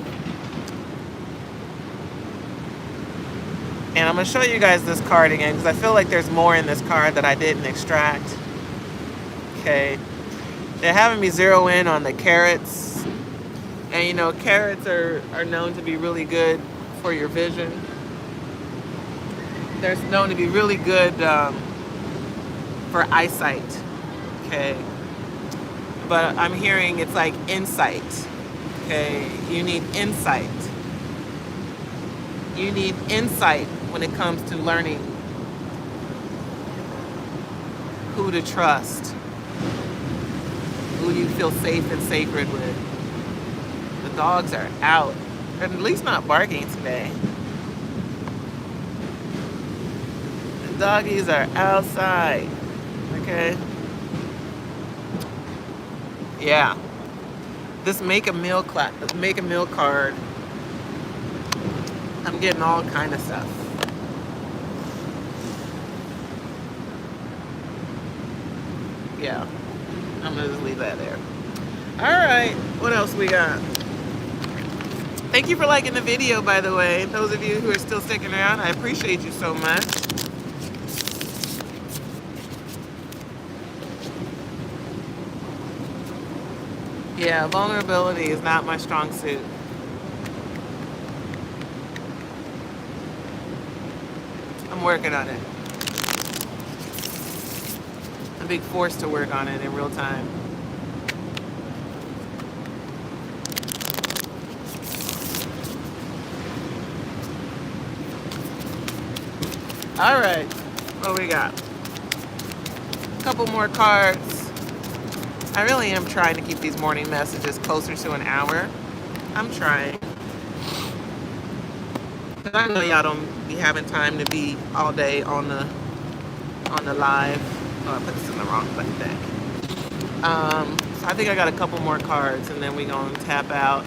A: And I'm going to show you guys this card again because I feel like there's more in this card that I didn't extract. Okay. They're having me zero in on the carrots. And you know, carrots are known to be really good for your vision. They're known to be really good for eyesight. Okay. But I'm hearing it's like insight. Okay. You need insight. You need insight when it comes to learning who to trust, who you feel safe and sacred with. The dogs are out. They're at least not barking today. The doggies are outside. Okay? Yeah. This make a meal card. I'm getting all kind of stuff. Yeah, I'm gonna just leave that there. All right, what else we got? Thank you for liking the video, by the way. Those of you who are still sticking around, I appreciate you so much. Yeah, vulnerability is not my strong suit. I'm working on it. I'm being forced to work on it in real time. All right, what do we got? A couple more cards. I really am trying to keep these morning messages closer to an hour. I'm trying. Because I know y'all don't be having time to be all day on the live. Oh, I put this in the wrong button back. So I think I got a couple more cards and then we're going to tap out.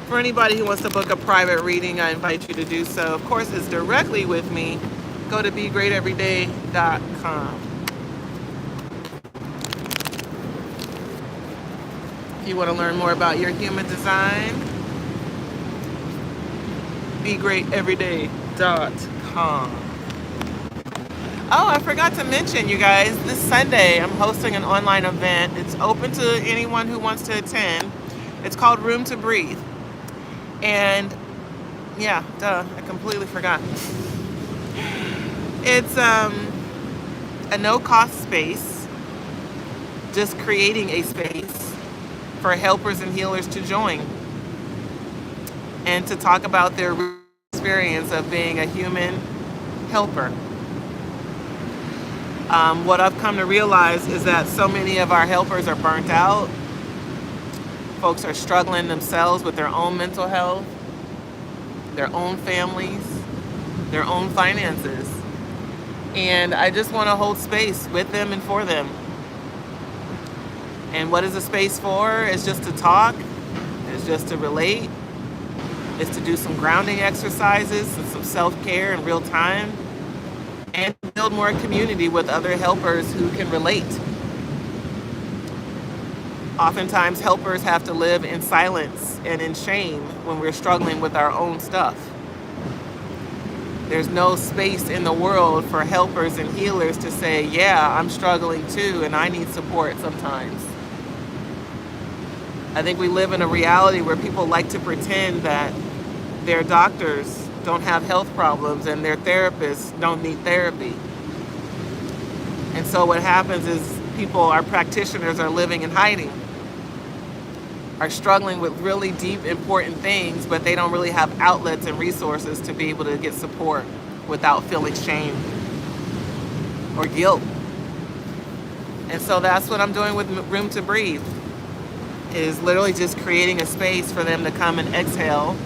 A: For anybody who wants to book a private reading, I invite you to do so. Of course, it's directly with me. Go to begreateveryday.com. you want to learn more about your human design, begreateveryday.com. Oh, I forgot to mention, you guys, this Sunday I'm hosting an online event. It's open to anyone who wants to attend. It's called Room to Breathe. And yeah, duh, I completely forgot. It's a no-cost space, just creating a space for helpers and healers to join and to talk about their experience of being a human helper. What I've come to realize is that so many of our helpers are burnt out. Folks are struggling themselves with their own mental health, their own families, their own finances. And I just want to hold space with them and for them. And what is a space for? It's just to talk. It's just to relate. It's to do some grounding exercises and some self-care in real time. And build more community with other helpers who can relate. Oftentimes, helpers have to live in silence and in shame when we're struggling with our own stuff. There's no space in the world for helpers and healers to say, yeah, I'm struggling too, and I need support sometimes. I think we live in a reality where people like to pretend that their doctors don't have health problems and their therapists don't need therapy. And so what happens is people, our practitioners, are living in hiding, are struggling with really deep, important things, but they don't really have outlets and resources to be able to get support without feeling shame or guilt. And so that's what I'm doing with Room to Breathe, is literally just creating a space for them to come and exhale,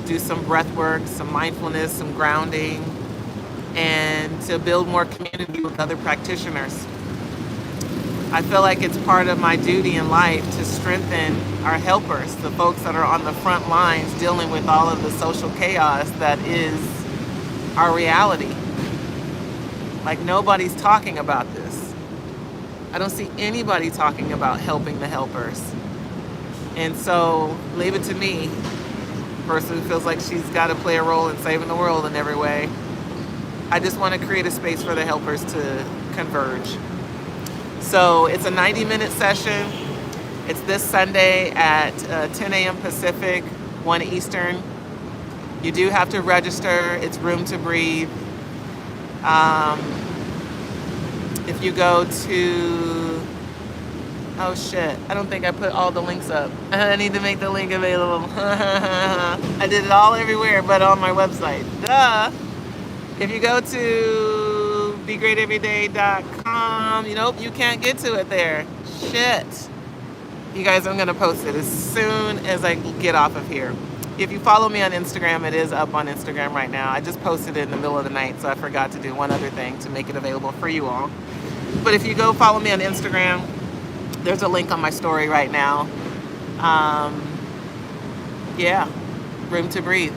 A: do some breath work, some mindfulness, some grounding, and to build more community with other practitioners. I feel like it's part of my duty in life to strengthen our helpers, the folks that are on the front lines dealing with all of the social chaos that is our reality. Like, nobody's talking about this. I don't see anybody talking about helping the helpers. And so, leave it to me, person who feels like she's got to play a role in saving the world in every way. I just want to create a space for the helpers to converge. So it's a 90-minute session. It's this Sunday at 10 a.m. Pacific, 1 Eastern. You do have to register. It's Room to Breathe. If you go to... Oh, shit. I don't think I put all the links up. I need to make the link available. I did it all everywhere but on my website. Duh. If you go to begreateveryday.com, you can't get to it there. Shit. You guys, I'm going to post it as soon as I get off of here. If you follow me on Instagram, it is up on Instagram right now. I just posted it in the middle of the night, so I forgot to do one other thing to make it available for you all. But if you go follow me on Instagram, there's a link on my story right now. Yeah, Room to Breathe.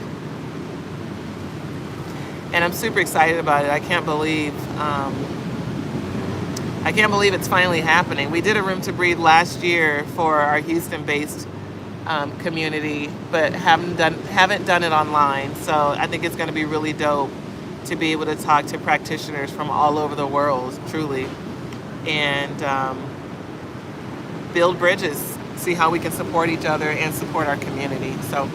A: And I'm super excited about it. I can't believe it's finally happening. We did a Room to Breathe last year for our Houston-based community, but haven't done it online. So I think it's going to be really dope to be able to talk to practitioners from all over the world, truly, and build bridges, see how we can support each other and support our community. So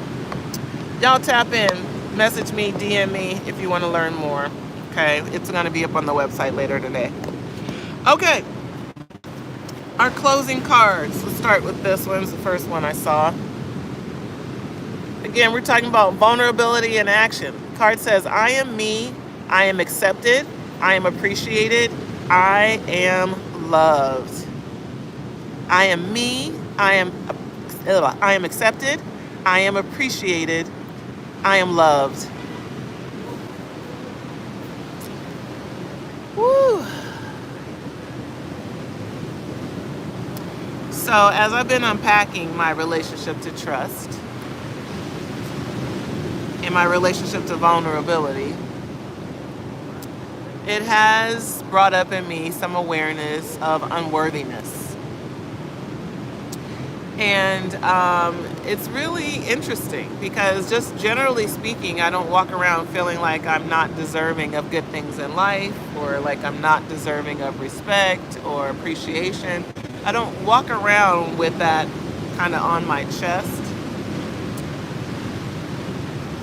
A: y'all tap in. Message me, DM me if you want to learn more. Okay, it's going to be up on the website later today. Okay, our closing cards. Let's start with this one. It's the first one I saw. Again, we're talking about vulnerability and action. The card says, I am me. I am accepted. I am appreciated. I am loved. I am me. I am accepted. I am appreciated. I am loved. Woo. So as I've been unpacking my relationship to trust and my relationship to vulnerability, it has brought up in me some awareness of unworthiness. And it's really interesting because just generally speaking, I don't walk around feeling like I'm not deserving of good things in life or like I'm not deserving of respect or appreciation. I don't walk around with that kind of on my chest.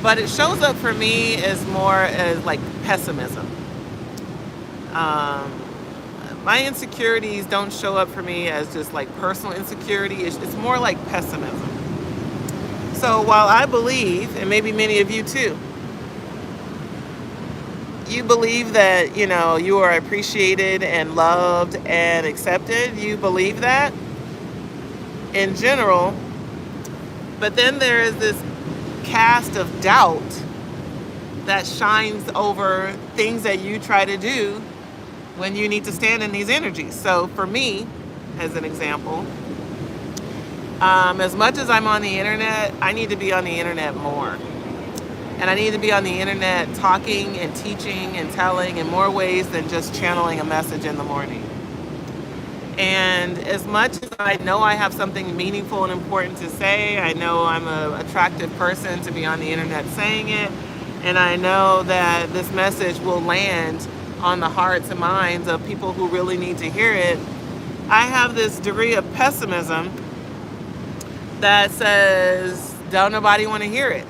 A: But it shows up for me as more as like pessimism. Um, my insecurities don't show up for me as just like personal insecurity. It's more like pessimism. So while I believe, and maybe many of you too, you believe that, you are appreciated and loved and accepted. You believe that in general. But then there is this cast of doubt that shines over things that you try to do when you need to stand in these energies. So for me, as an example, as much as I'm on the internet, I need to be on the internet more. And I need to be on the internet talking and teaching and telling in more ways than just channeling a message in the morning. And as much as I know I have something meaningful and important to say, I know I'm an attractive person to be on the internet saying it, and I know that this message will land on the hearts and minds of people who really need to hear it, I have this degree of pessimism that says, don't nobody want to hear it.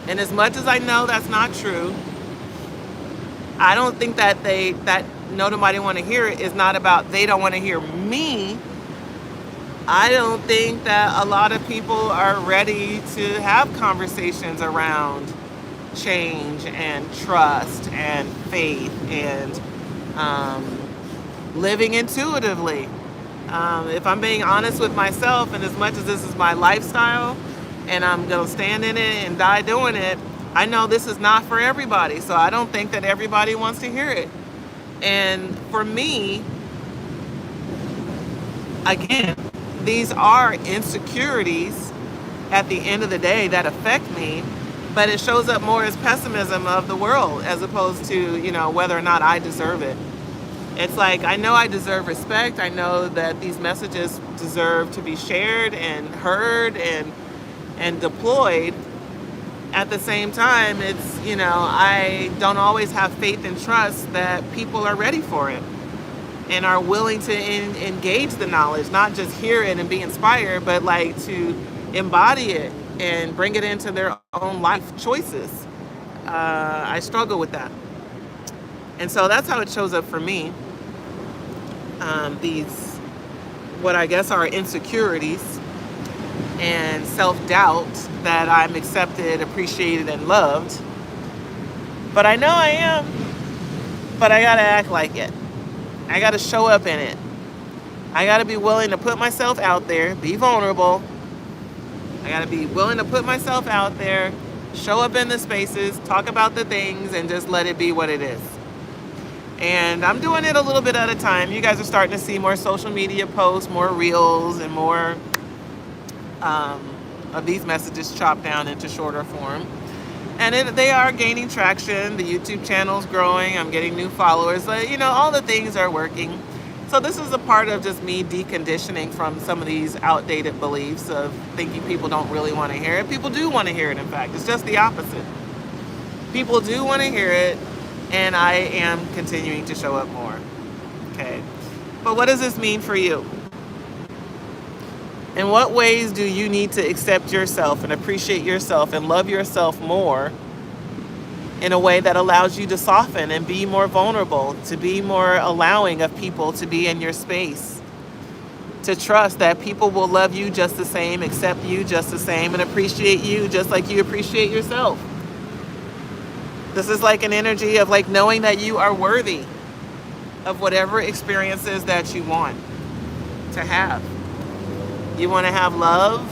A: And as much as I know that's not true, I don't think that no nobody want to hear it is not about they don't want to hear me. I don't think that a lot of people are ready to have conversations around change and trust and faith and living intuitively. If I'm being honest with myself, and as much as this is my lifestyle and I'm going to stand in it and die doing it, I know this is not for everybody. So I don't think that everybody wants to hear it. And for me, again, these are insecurities at the end of the day that affect me, but it shows up more as pessimism of the world as opposed to, whether or not I deserve it. It's like, I know I deserve respect. I know that these messages deserve to be shared and heard and deployed. At the same time, it's, I don't always have faith and trust that people are ready for it and are willing to engage the knowledge, not just hear it and be inspired, but like to embody it and bring it into their own life choices. I struggle with that. And so that's how it shows up for me. These, what I guess are insecurities and self-doubt that I'm accepted, appreciated, and loved. But I know I am, but I gotta act like it. I gotta show up in it. I gotta be willing to put myself out there, be vulnerable. I gotta be willing to put myself out there, show up in the spaces, talk about the things, and just let it be what it is. And I'm doing it a little bit at a time. You guys are starting to see more social media posts, more reels, and more of these messages chopped down into shorter form. And they are gaining traction. The YouTube channel's growing. I'm getting new followers. All the things are working. So this is a part of just me deconditioning from some of these outdated beliefs of thinking people don't really want to hear it. People do want to hear it, in fact. It's just the opposite. People do want to hear it, and I am continuing to show up more. Okay. But what does this mean for you? In what ways do you need to accept yourself and appreciate yourself and love yourself more in a way that allows you to soften and be more vulnerable, to be more allowing of people to be in your space, to trust that people will love you just the same, accept you just the same, and appreciate you just like you appreciate yourself? This is like an energy of like knowing that you are worthy of whatever experiences that you want to have. You want to have love?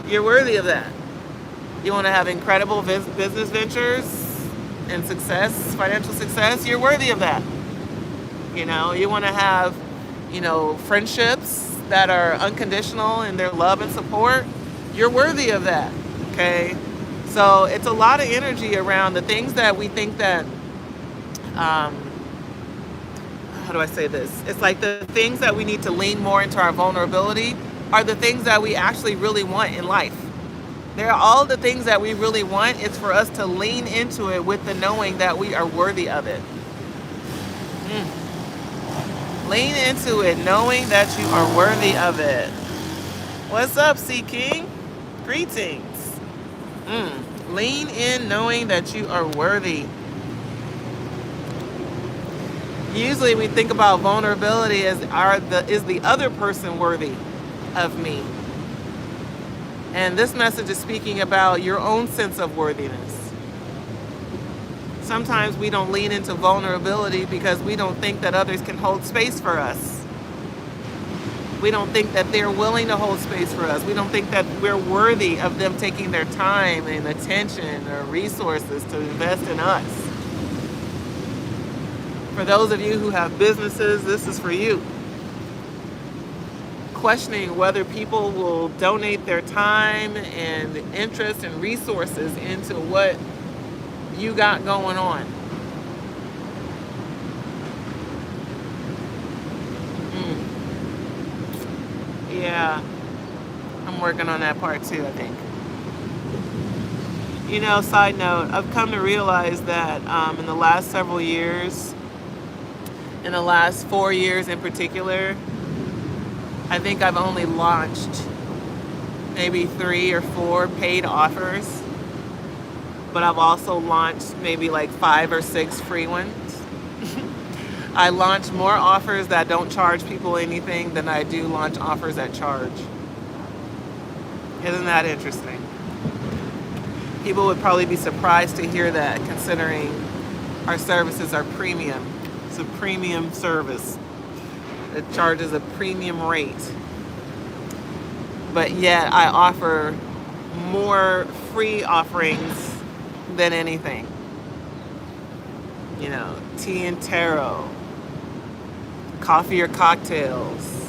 A: You're worthy of that. You want to have incredible business ventures and success, financial success? You're worthy of that. You want to have, friendships that are unconditional in their love and support? You're worthy of that. Okay? So it's a lot of energy around the things that we think that, how do I say this? It's like the things that we need to lean more into our vulnerability. are the things that we actually really want in life. They're all the things that we really want. It's for us to lean into it with the knowing that we are worthy of it. Lean into it knowing that you are worthy of it. What's up, Sea King? Greetings. Lean in knowing that you are worthy. Usually we think about vulnerability as is the other person worthy of me? And this message is speaking about your own sense of worthiness. Sometimes we don't lean into vulnerability because we don't think that others can hold space for us. We don't think that they're willing to hold space for us. We don't think that we're worthy of them taking their time and attention or resources to invest in us. For those of you who have businesses, this is for you. Questioning whether people will donate their time and interest and resources into what you got going on. Yeah, I'm working on that part too, I think. You know, side note, I've come to realize that in the last several years, in the last 4 years in particular, I think I've only launched maybe 3 or 4 paid offers, but I've also launched maybe like 5 or 6 free ones. I launch more offers that don't charge people anything than I do launch offers that charge. Isn't that interesting? People would probably be surprised to hear that, considering our services are premium. It's a premium service. It charges a premium rate. But yet I offer more free offerings than anything. You know, tea and tarot, coffee or cocktails,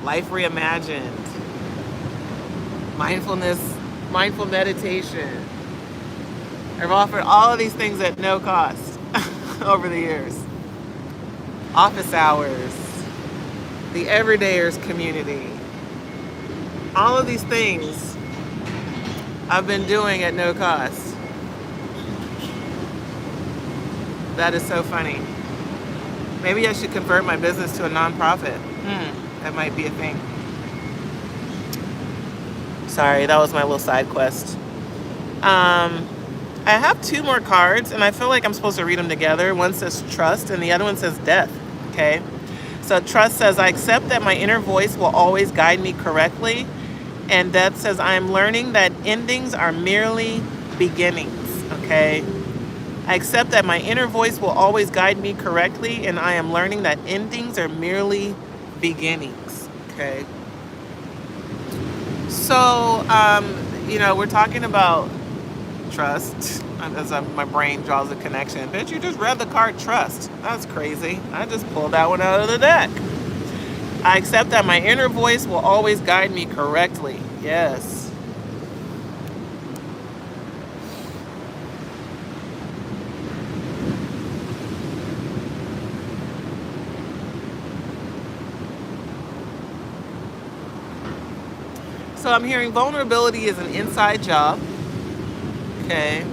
A: life reimagined, mindful meditation. I've offered all of these things at no cost over the years. Office hours, the everydayers community, all of these things I've been doing at no cost. That is so funny. Maybe I should convert my business to a nonprofit. That might be a thing. Sorry, that was my little side quest. I have 2 more cards, and I feel like I'm supposed to read them together. One says trust, and the other one says death. Okay? So trust says, I accept that my inner voice will always guide me correctly. And death says, I am learning that endings are merely beginnings. Okay? I accept that my inner voice will always guide me correctly, and I am learning that endings are merely beginnings. Okay? So, you know, we're talking about trust. As my brain draws a connection. Bitch, you just read the card trust. That's crazy. I just pulled that one out of the deck. I accept that my inner voice will always guide me correctly. Yes. So I'm hearing vulnerability is an inside job. Okay.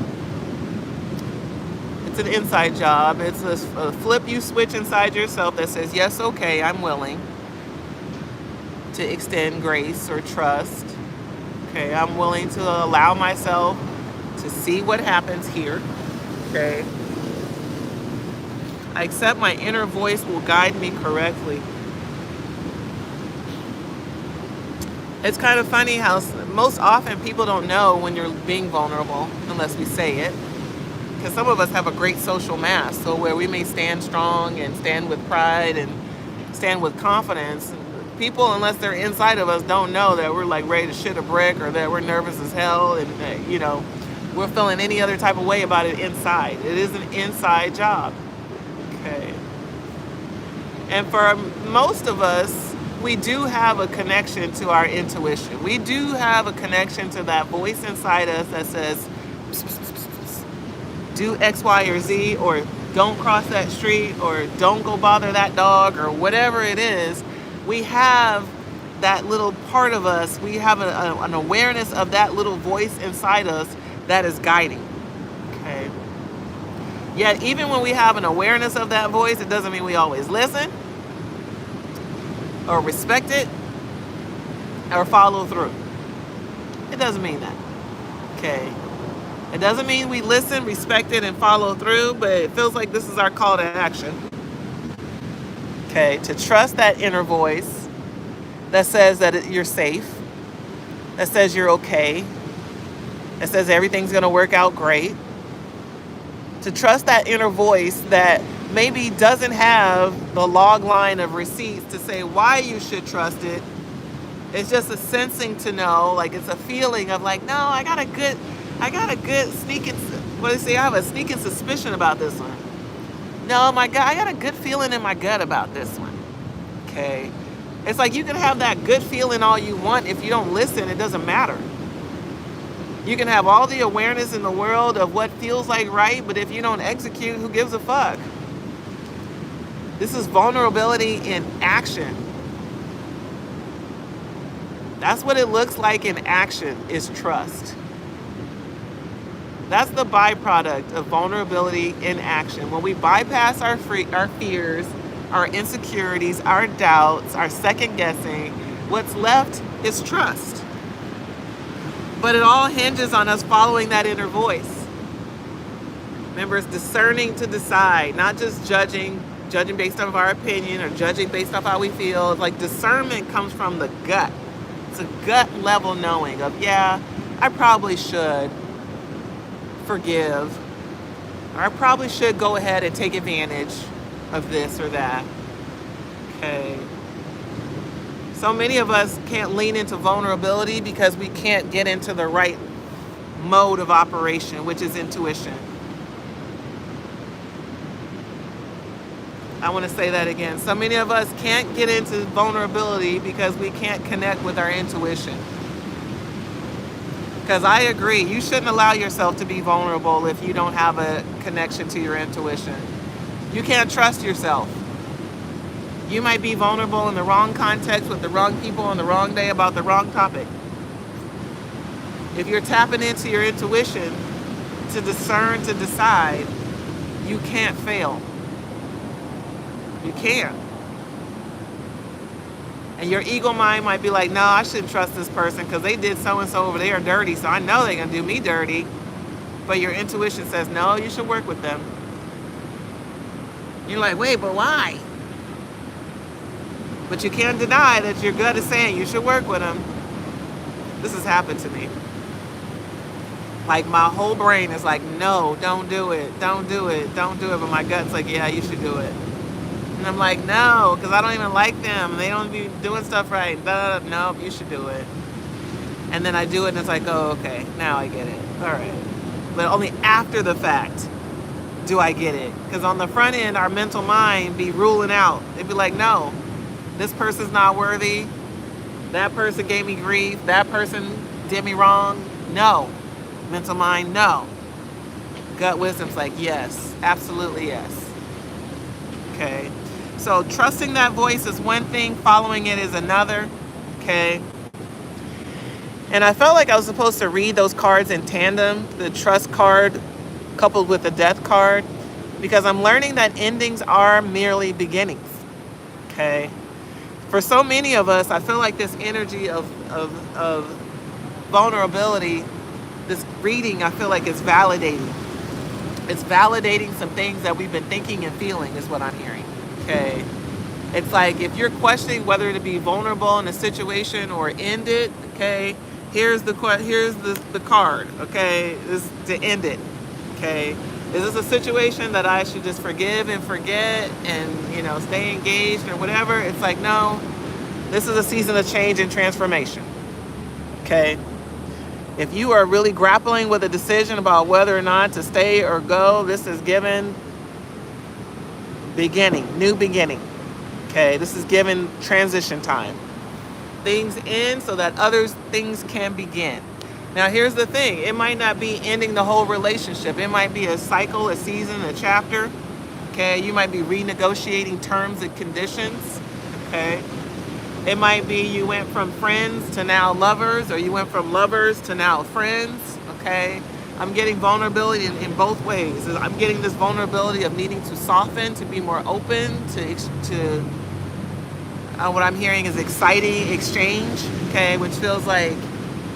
A: It's an inside job. It's a flip you switch inside yourself that says, yes, okay, I'm willing to extend grace or trust. Okay, I'm willing to allow myself to see what happens here. Okay. I accept my inner voice will guide me correctly. It's kind of funny how most often people don't know when you're being vulnerable unless we say it. Because some of us have a great social mask, so where we may stand strong and stand with pride and stand with confidence, people, unless they're inside of us, don't know that we're like ready to shit a brick or that we're nervous as hell and, you know, we're feeling any other type of way about it inside. It is an inside job. Okay. And for most of us, we do have a connection to our intuition. We do have a connection to that voice inside us that says, do X, Y, or Z, or don't cross that street, or don't go bother that dog, or whatever it is. We have that little part of us, we have an awareness of that little voice inside us that is guiding. Okay. Yet, even when we have an awareness of that voice, it doesn't mean we always listen or respect it or follow through. It doesn't mean that. Okay. It doesn't mean we listen, respect it, and follow through, but it feels like this is our call to action. Okay. To trust that inner voice that says that you're safe, that says you're okay, that says everything's going to work out great. To trust that inner voice that maybe doesn't have the log line of receipts to say why you should trust it. It's just a sensing to know, like it's a feeling of like, no, I got a good sneaking, what do you say? I have a sneaking suspicion about this one. No, my God, I got a good feeling in my gut about this one. Okay. It's like you can have that good feeling all you want. If you don't listen, it doesn't matter. You can have all the awareness in the world of what feels like right, but if you don't execute, who gives a fuck? This is vulnerability in action. That's what it looks like in action, is trust. That's the byproduct of vulnerability in action. When we bypass our fears, our insecurities, our doubts, our second guessing, what's left is trust. But it all hinges on us following that inner voice. Remember, it's discerning to decide, not just judging based off our opinion or judging based off how we feel. It's like discernment comes from the gut. It's a gut level knowing of, yeah, I probably should forgive, or I probably should go ahead and take advantage of this or that. Okay. So many of us can't lean into vulnerability because we can't get into the right mode of operation, which is intuition. I want to say that again. So many of us can't get into vulnerability because we can't connect with our intuition. Because I agree, you shouldn't allow yourself to be vulnerable if you don't have a connection to your intuition. You can't trust yourself. You might be vulnerable in the wrong context with the wrong people on the wrong day about the wrong topic. If you're tapping into your intuition to discern, to decide, you can't fail. You can't. And your ego mind might be like, no, I shouldn't trust this person because they did so-and-so over there dirty, so I know they're going to do me dirty. But your intuition says, no, you should work with them. You're like, wait, but why? But you can't deny that your gut is saying you should work with them. This has happened to me. Like my whole brain is like, no, don't do it. Don't do it. Don't do it. But my gut's like, yeah, you should do it. And I'm like, no, because I don't even like them. They don't be doing stuff right. No, you should do it. And then I do it and it's like, oh, okay, now I get it. All right. But only after the fact do I get it. Because on the front end, our mental mind be ruling out. It'd be like, no, this person's not worthy. That person gave me grief. That person did me wrong. No. Mental mind, no. Gut wisdom's like, yes, absolutely yes. Okay. So trusting that voice is one thing, following it is another. Okay. And I felt like I was supposed to read those cards in tandem, the trust card coupled with the death card, because I'm learning that endings are merely beginnings. Okay. For so many of us, I feel like this energy of vulnerability, this reading, I feel like it's validating. It's validating some things that we've been thinking and feeling is what I'm hearing. Okay. It's like if you're questioning whether to be vulnerable in a situation or end it, okay, here's the card, okay, this is to end it. Okay. Is this a situation that I should just forgive and forget and, stay engaged or whatever? It's like, no, this is a season of change and transformation. Okay. If you are really grappling with a decision about whether or not to stay or go, this is given beginning, new beginning. Okay, this is given transition time. Things end so that other things can begin. Now, here's the thing. It might not be ending the whole relationship. It might be a cycle, a season, a chapter. Okay, you might be renegotiating terms and conditions. Okay. It might be you went from friends to now lovers, or you went from lovers to now friends, okay? I'm getting vulnerability in both ways. I'm getting this vulnerability of needing to soften, to be more open, to what I'm hearing is exciting exchange, okay, which feels like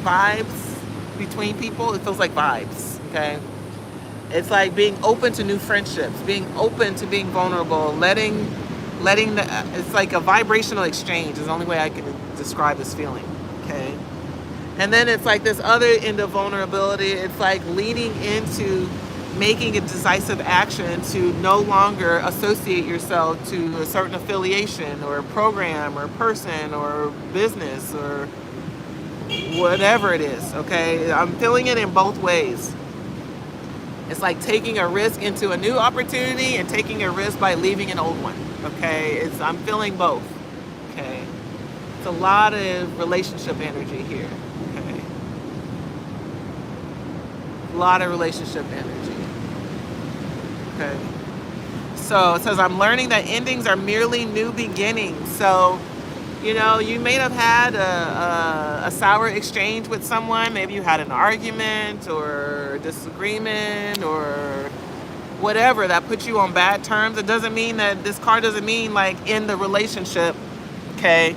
A: vibes between people. It feels like vibes, okay? It's like being open to new friendships, being open to being vulnerable, letting it's like a vibrational exchange is the only way I can describe this feeling, okay? And then it's like this other end of vulnerability. It's like leading into making a decisive action to no longer associate yourself to a certain affiliation or a program or person or business or whatever it is, okay? I'm feeling it in both ways. It's like taking a risk into a new opportunity and taking a risk by leaving an old one, okay? I'm feeling both, okay? It's a lot of relationship energy here, okay? A lot of relationship energy, okay? So it says, I'm learning that endings are merely new beginnings. So, you know, you may have had a sour exchange with someone. Maybe you had an argument or disagreement or whatever that put you on bad terms. It doesn't mean that this card doesn't mean like end the relationship, okay?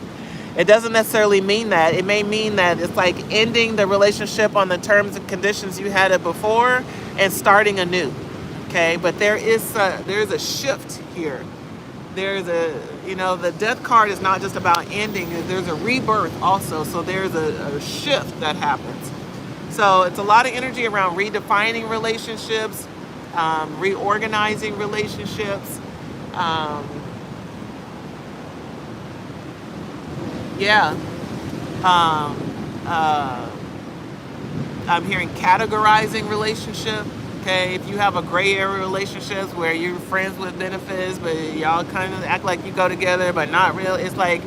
A: It doesn't necessarily mean that. It may mean that it's like ending the relationship on the terms and conditions you had it before and starting anew, okay? But there's a shift here. There's the death card is not just about ending. There's a rebirth also. So there's a shift that happens. So it's a lot of energy around redefining relationships, reorganizing relationships. I'm hearing categorizing relationship. Okay, if you have a gray area relationships where you're friends with benefits, but y'all kind of act like you go together, but not real. It's like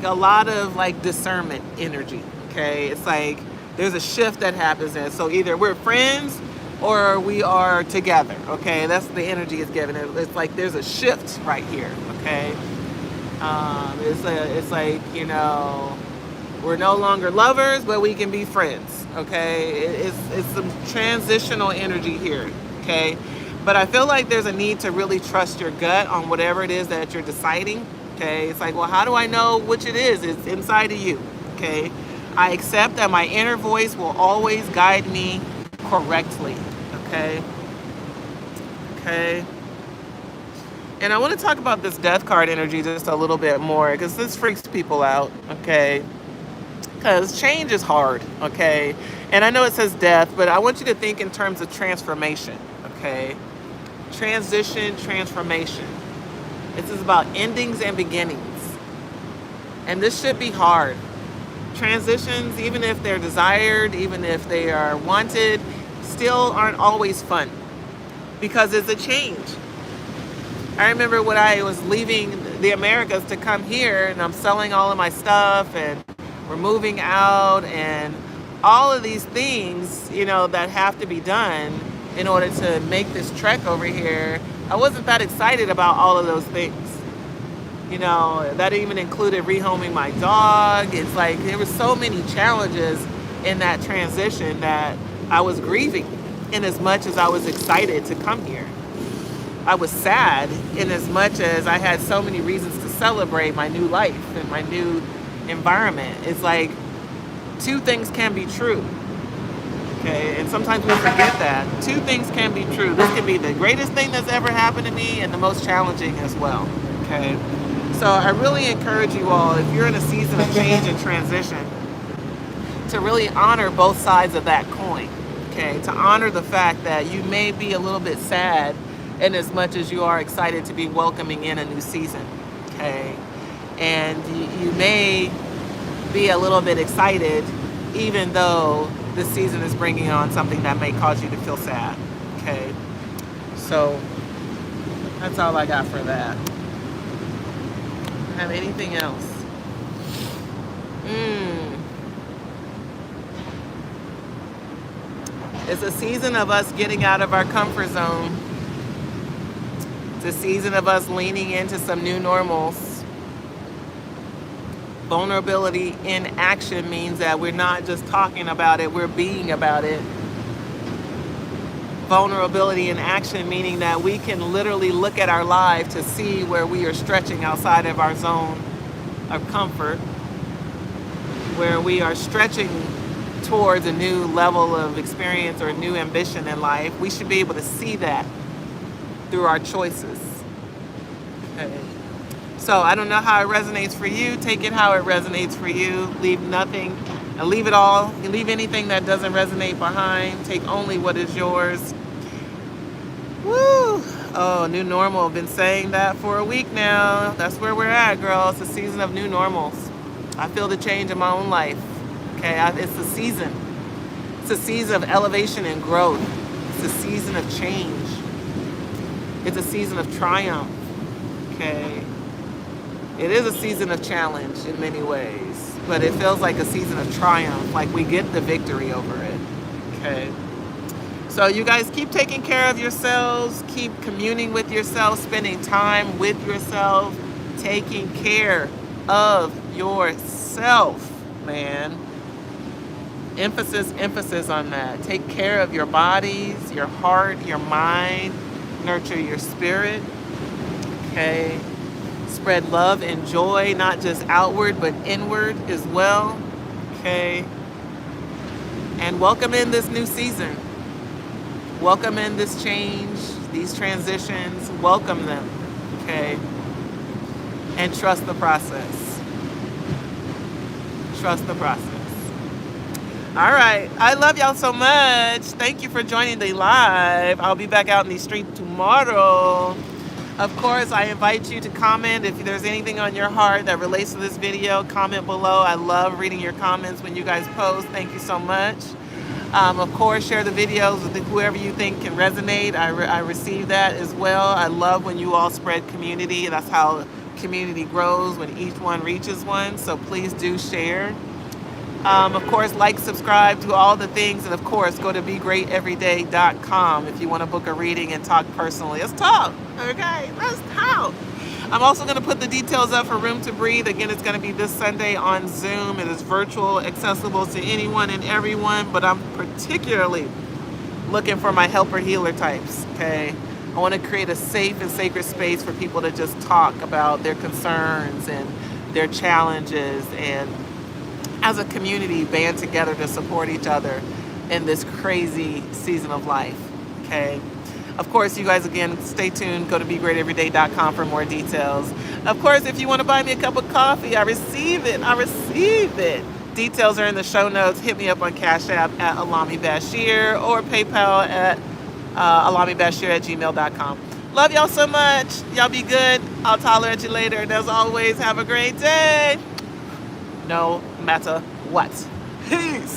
A: a lot of like discernment energy. Okay, it's like there's a shift that happens there. So either we're friends or we are together. Okay, that's the energy it's giving. It's like there's a shift right here. Okay, it's like, you know, we're no longer lovers, but we can be friends. Okay, it's some transitional energy here. Okay, but I feel like there's a need to really trust your gut on whatever it is that you're deciding. Okay, it's like, well, how do I know which it is? It's inside of you. Okay, I accept that my inner voice will always guide me correctly. Okay. And I want to talk about this death card energy just a little bit more because this freaks people out. Okay. Because change is hard, okay? And I know it says death, but I want you to think in terms of transformation, okay? Transition, transformation. This is about endings and beginnings. And this should be hard. Transitions, even if they're desired, even if they are wanted, still aren't always fun because it's a change. I remember when I was leaving the Americas to come here and I'm selling all of my stuff and we're moving out and all of these things, you know, that have to be done in order to make this trek over here. I wasn't that excited about all of those things. You know, that even included rehoming my dog. It's like there were so many challenges in that transition that I was grieving in as much as I was excited to come here. I was sad in as much as I had so many reasons to celebrate my new life and my new environment. It's like two things can be true, okay? And sometimes we forget that two things can be true. This can be the greatest thing that's ever happened to me and the most challenging as well, okay? So I really encourage you all, if you're in a season of change and transition, to really honor both sides of that coin, okay? To honor the fact that you may be a little bit sad in as much as you are excited to be welcoming in a new season, okay? And you may be a little bit excited even though this season is bringing on something that may cause you to feel sad, okay? So that's all I got for that. Have anything else? It's a season of us getting out of our comfort zone. It's a season of us leaning into some new normals. Vulnerability in action means that we're not just talking about it, we're being about it. Vulnerability in action meaning that we can literally look at our life to see where we are stretching outside of our zone of comfort, where we are stretching towards a new level of experience or a new ambition in life. We should be able to see that through our choices. Okay. So I don't know how it resonates for you. Take it how it resonates for you. Leave nothing, and leave it all. Leave anything that doesn't resonate behind. Take only what is yours. Woo! Oh, new normal. I've been saying that for a week now. That's where we're at, girl. It's a season of new normals. I feel the change in my own life. Okay, it's a season. It's a season of elevation and growth. It's a season of change. It's a season of triumph. Okay. It is a season of challenge in many ways, but it feels like a season of triumph, like we get the victory over it. Okay. So you guys keep taking care of yourselves, keep communing with yourself, spending time with yourself, taking care of yourself, man. Emphasis on that. Take care of your bodies, your heart, your mind, nurture your spirit. Okay. Spread love and joy, not just outward, but inward as well. Okay. And welcome in this new season. Welcome in this change, these transitions. Welcome them. Okay. And trust the process. Trust the process. All right. I love y'all so much. Thank you for joining the live. I'll be back out in the street tomorrow. Of course, I invite you to comment if there's anything on your heart that relates to this video. Comment below. I love reading your comments when you guys post. Thank you so much. Of course, share the videos with whoever you think can resonate. I receive that as well. I love when you all spread community. That's how community grows, when each one reaches one. So please do share. Of course, like, subscribe, do all the things. And of course, go to begreateveryday.com if you want to book a reading and talk personally. Let's talk. Okay, let's talk. I'm also going to put the details up for Room to Breathe. Again, it's going to be this Sunday on Zoom. It is virtual, accessible to anyone and everyone, but I'm particularly looking for my helper healer types, okay? I want to create a safe and sacred space for people to just talk about their concerns and their challenges, and as a community band together to support each other in this crazy season of life, okay? Of course, you guys, again, stay tuned. Go to begreateveryday.com for more details. Of course, if you want to buy me a cup of coffee, I receive it. I receive it. Details are in the show notes. Hit me up on CashApp at Allah-mi Basheer or PayPal at allahmibasheer@gmail.com. Love y'all so much. Y'all be good. I'll holler at you later. And as always, have a great day. No matter what. Peace.